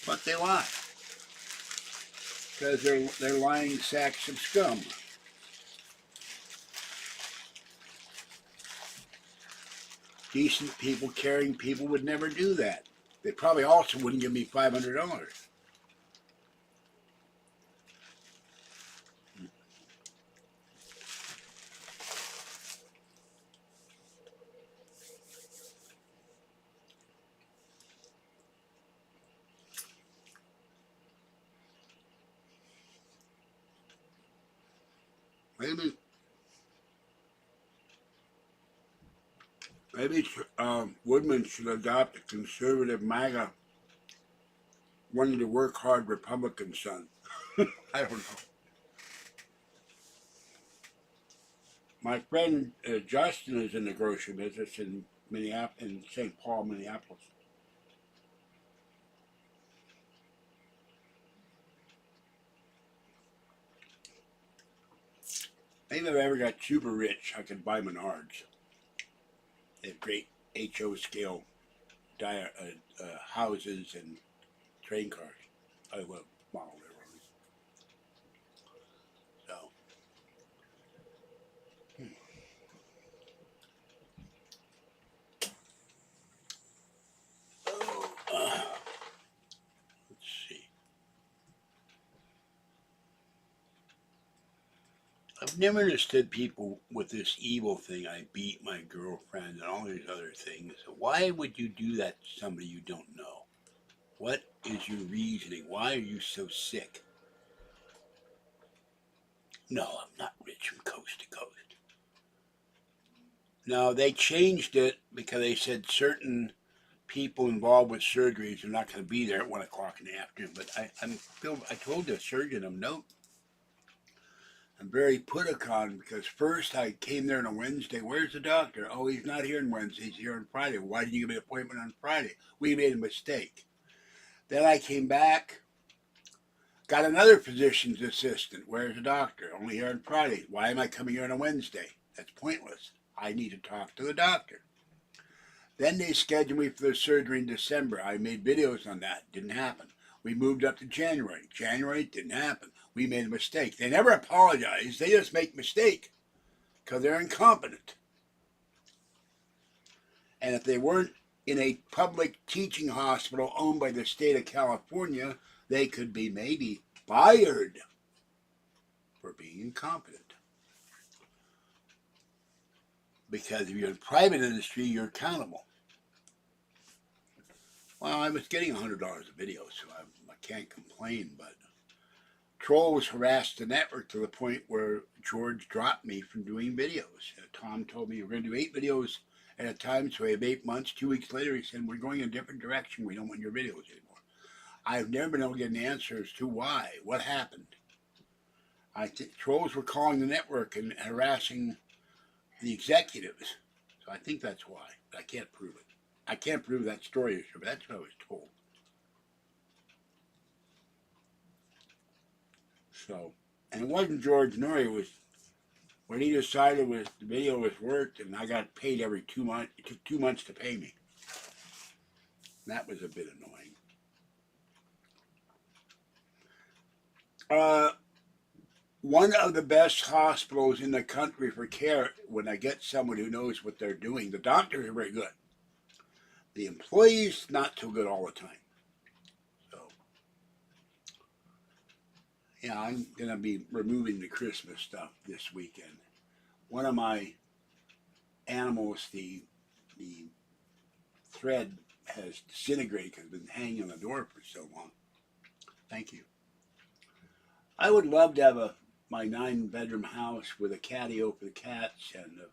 But they lie. Because they're lying sacks of scum. Decent people, caring people would never do that. They probably also wouldn't give me $500. Maybe, maybe Woodman should adopt a conservative MAGA, wanting to work hard Republican son. I don't know. My friend Justin is in the grocery business in Minneapolis, in St. Paul, Minneapolis. Maybe if I ever got super rich, I could buy Menards. They have great HO scale houses and train cars. I love model railroads. So, let's see. I've never understood people with this evil thing. I beat my girlfriend and all these other things. Why would you do that to somebody you don't know? What is your reasoning? Why are you so sick? No, I'm not rich from coast to coast. No, they changed it because they said certain people involved with surgeries are not going to be there at 1 o'clock in the afternoon. But I told the surgeon, I'm very put upon because first I came there on a Wednesday. Where's the doctor? Oh, he's not here on Wednesday. He's here on Friday. Why didn't you give me an appointment on Friday? We made a mistake. Then I came back, got another physician's assistant. Where's the doctor? Only here on Friday. Why am I coming here on a Wednesday? That's pointless. I need to talk to the doctor. Then they scheduled me for the surgery in December. I made videos on that. Didn't happen. We moved up to January. January didn't happen. We made a mistake. They never apologize. They just make mistake because they're incompetent. And if they weren't in a public teaching hospital owned by the state of California, they could be maybe fired for being incompetent. Because if you're in private industry, you're accountable. Well, I was getting $100 a video, so I can't complain, but trolls harassed the network to the point where George dropped me from doing videos. Tom told me we're going to do 8 videos at a time, so we have 8 months. 2 weeks later, he said, we're going in a different direction. We don't want your videos anymore. I've never been able to get an answer as to why. What happened? I think trolls were calling the network and harassing the executives. So I think that's why. But I can't prove it. I can't prove that story is true, but that's what I was told. So, and it wasn't George Norrie. It was when he decided the video was worked, and I got paid every 2 months. It took 2 months to pay me. That was a bit annoying. One of the best hospitals in the country for care, when I get someone who knows what they're doing, the doctors are very good. The employees, not so good all the time. So, yeah, I'm going to be removing the Christmas stuff this weekend. One of my animals, the thread has disintegrated because it's been hanging on the door for so long. Thank you. I would love to have my 9-bedroom house with a catio for the cats and a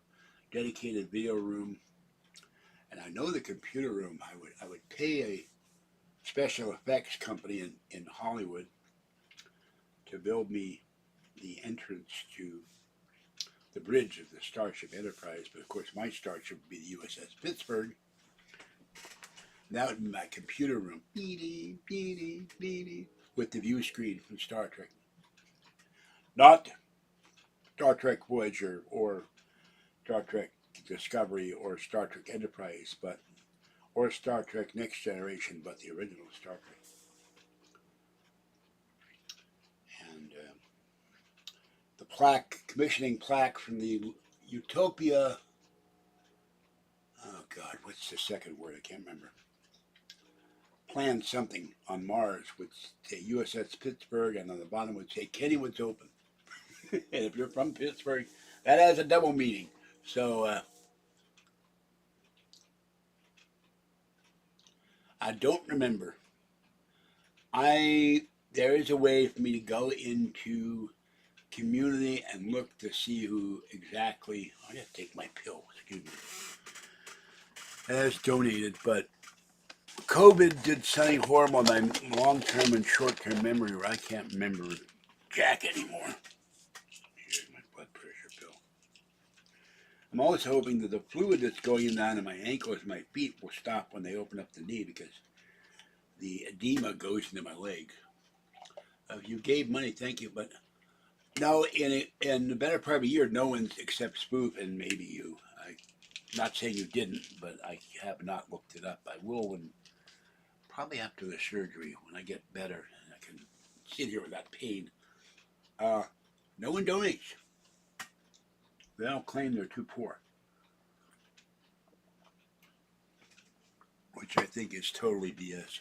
dedicated video room. And I know the computer room. I would pay a special effects company in Hollywood to build me the entrance to the bridge of the Starship Enterprise. But of course, my starship would be the USS Pittsburgh. That would be my computer room. With the view screen from Star Trek. Not Star Trek Voyager or Star Trek Discovery or Star Trek Enterprise, or Star Trek Next Generation, but the original Star Trek. And the commissioning plaque from the Utopia, oh God, what's the second word? I can't remember. Planned something on Mars would say USS Pittsburgh, and on the bottom would say Kennywood's open. And if you're from Pittsburgh, that has a double meaning. So I don't remember. There is a way for me to go into community and look to see who exactly. I gotta take my pill. Excuse me. Has donated, but COVID did something horrible on my long-term and short-term memory where I can't remember jack anymore. Here's my blood pressure pill. I'm always hoping that the fluid that's going down in my ankles and my feet will stop when they open up the knee because the edema goes into my leg. If you gave money, thank you, but no, in the better part of a year, no one except Spoof and maybe you. I'm not saying you didn't, but I have not looked it up. I will when probably after the surgery when I get better and I can sit here without pain. No one donates. They don't claim they're too poor, which I think is totally BS.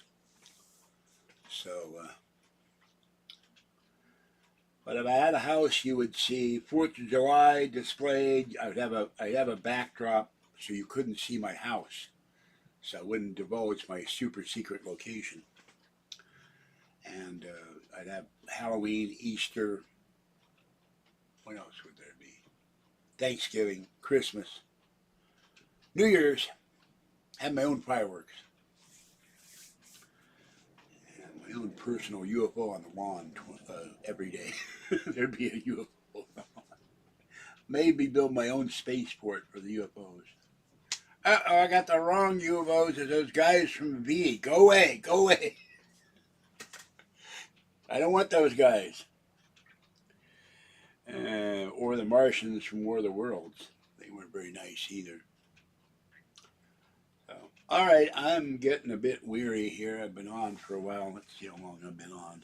So, but if I had a house, you would see 4th of July displayed. I'd have a backdrop so you couldn't see my house, so I wouldn't divulge my super secret location. And I'd have Halloween, Easter. What else would there be? Thanksgiving, Christmas, New Year's. Have my own fireworks. And my own personal UFO on the lawn every day. There'd be a UFO on the lawn. Maybe build my own spaceport for the UFOs. Uh-oh, I got the wrong UFOs. It's those guys from V. Go away, go away. I don't want those guys. Or the Martians from War of the Worlds. They weren't very nice either. So, all right, I'm getting a bit weary here. I've been on for a while. Let's see how long I've been on.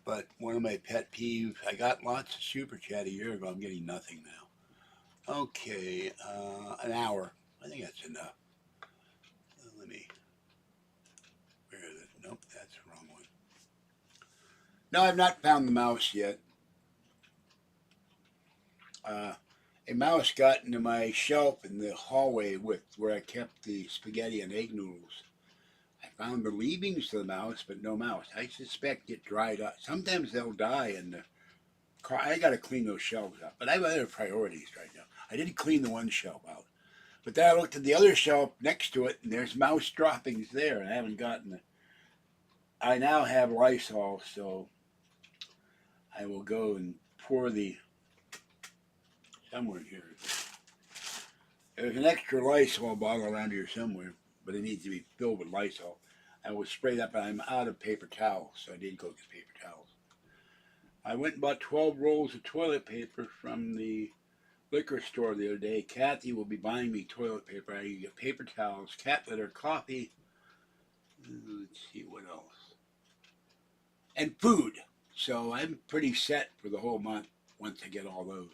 But one of my pet peeves, I got lots of super chat a year ago. I'm getting nothing now. Okay, an hour. I think that's enough. Let me. Where is it? Nope, that's the wrong one. No, I've not found the mouse yet. A mouse got into my shelf in the hallway with where I kept the spaghetti and egg noodles. I found the leavings of the mouse, but no mouse. I suspect it dried up. Sometimes they'll die in the car. I got to clean those shelves up, but I have other priorities right now. I didn't clean the one shelf out, but then I looked at the other shelf next to it, and there's mouse droppings there, and I haven't gotten it. I now have Lysol, so I will go and pour the somewhere here. There's an extra Lysol bottle around here somewhere, but it needs to be filled with Lysol. I will spray that, but I'm out of paper towels, so I did go get paper towels. I went and bought 12 rolls of toilet paper from the liquor store the other day. Kathy will be buying me toilet paper. I get paper towels, cat litter, coffee. Let's see what else. And food. So I'm pretty set for the whole month once I get all those.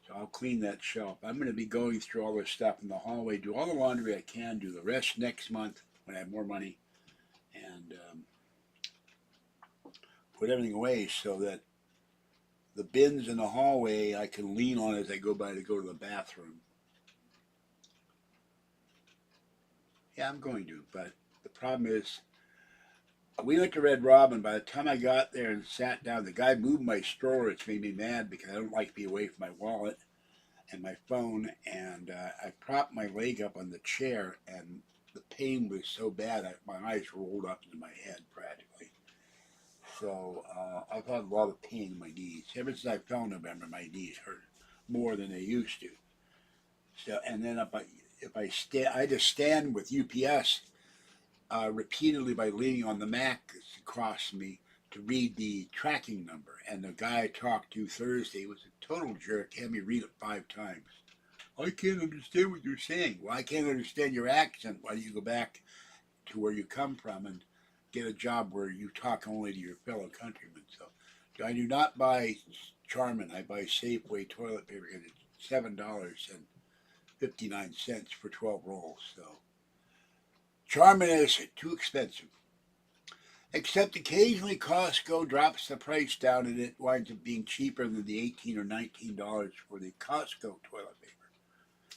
So I'll clean that shelf. I'm going to be going through all this stuff in the hallway, do all the laundry I can, do the rest next month when I have more money, and put everything away so that the bins in the hallway I can lean on as I go by to go to the bathroom. Yeah, I'm going to, but the problem is, we went to Red Robin. By the time I got there and sat down, the guy moved my stroller. It's made me mad because I don't like to be away from my wallet and my phone. And I propped my leg up on the chair, and the pain was so bad, my eyes rolled up into my head practically. So I've had a lot of pain in my knees. Ever since I fell in November, my knees hurt more than they used to. So, and then I just stand with UPS. Repeatedly by leaning on the Mac across me to read the tracking number. And the guy I talked to Thursday was a total jerk, had me read it 5 times. I can't understand what you're saying. Well, I can't understand your accent. Why don't you go back to where you come from and get a job where you talk only to your fellow countrymen? So I do not buy Charmin. I buy Safeway toilet paper because it's $7, and 59 cents for 12 rolls. So Charmin is too expensive. Except occasionally Costco drops the price down and it winds up being cheaper than the $18 or $19 for the Costco toilet paper.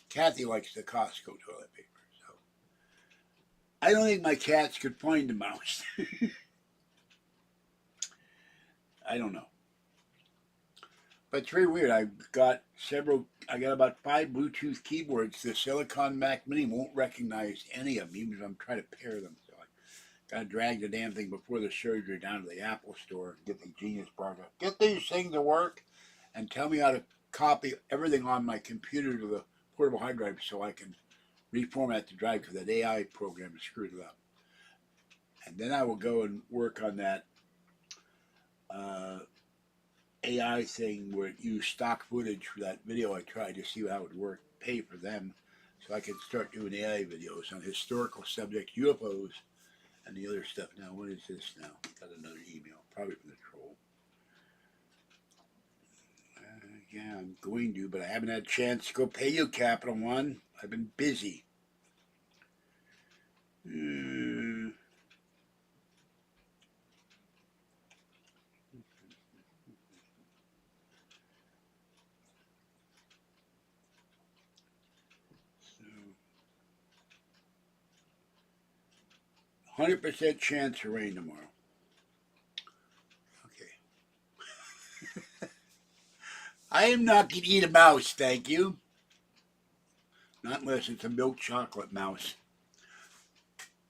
Kathy likes the Costco toilet paper. So I don't think my cats could find a mouse. I don't know. But it's very weird. I got about 5 Bluetooth keyboards. The Silicon Mac Mini won't recognize any of them, even if I'm trying to pair them. So I got to drag the damn thing before the surgery down to the Apple store and get the Genius Bar to get these things to work and tell me how to copy everything on my computer to the portable hard drive so I can reformat the drive because that AI program has screwed it up. And then I will go and work on that AI thing where it used stock footage for that video I tried to see how it would work, pay for them, so I could start doing AI videos on historical subjects, UFOs, and the other stuff. Now, what is this now? Got another email, probably from the troll. Yeah, I'm going to, but I haven't had a chance to go pay you, Capital One. I've been busy. 100% chance of rain tomorrow. Okay. I am not going to eat a mouse, thank you. Not unless it's a milk chocolate mouse.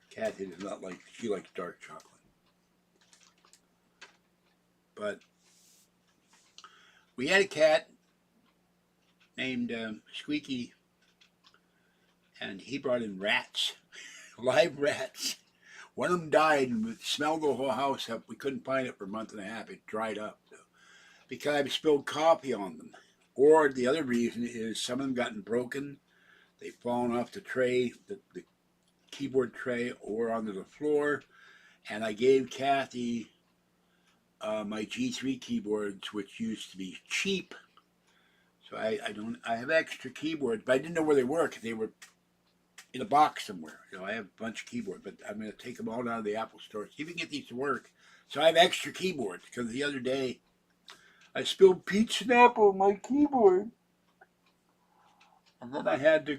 Kathy does not like, she likes dark chocolate. But we had a cat named Squeaky, and he brought in rats, live rats. One of them died and smelled the whole house up. We couldn't find it for a month and a half. It dried up because I spilled coffee on them. Or the other reason is some of them gotten broken. They've fallen off the tray, the keyboard tray, or onto the floor. And I gave Kathy my G3 keyboards, which used to be cheap. So I have extra keyboards, but I didn't know where they were because they were in a box somewhere. You know, I have a bunch of keyboards, but I'm going to take them all down to the Apple store, see if we can get these to work. So I have extra keyboards because the other day I spilled peach snap on my keyboard. And then I had to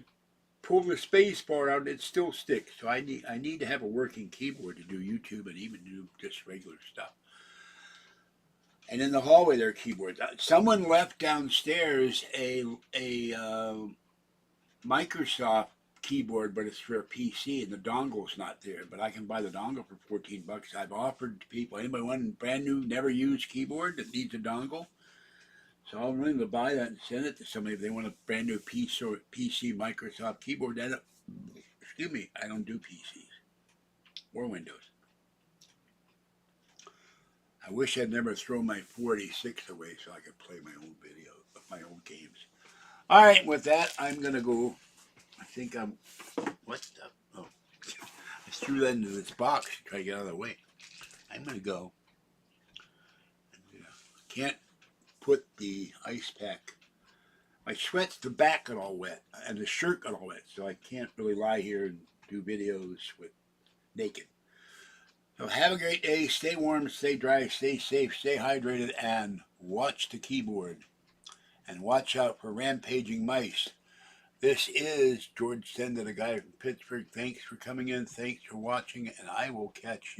pull the space bar out and it still sticks. So I need to have a working keyboard to do YouTube and even do just regular stuff. And in the hallway there are keyboards. Someone left downstairs a Microsoft keyboard, but it's for a PC, and the dongle's not there. But I can buy the dongle for $14. I've offered to people, anybody want a brand new, never used keyboard that needs a dongle? So I'm willing to buy that and send it to somebody if they want a brand new PC Microsoft keyboard. Excuse me, I don't do PCs or Windows. I wish I'd never thrown my 486 away so I could play my own videos, my own games. All right, with that, I'm going to go. I think I'm, what the, oh, I threw that into this box to try to get out of the way. I'm going to go. Can't put the ice pack. My sweats, the back got all wet, and the shirt got all wet, so I can't really lie here and do videos with naked. So have a great day. Stay warm, stay dry, stay safe, stay hydrated, and watch the keyboard. And watch out for rampaging mice. This is George Senda, the guy from Pittsburgh. Thanks for coming in. Thanks for watching, and I will catch you.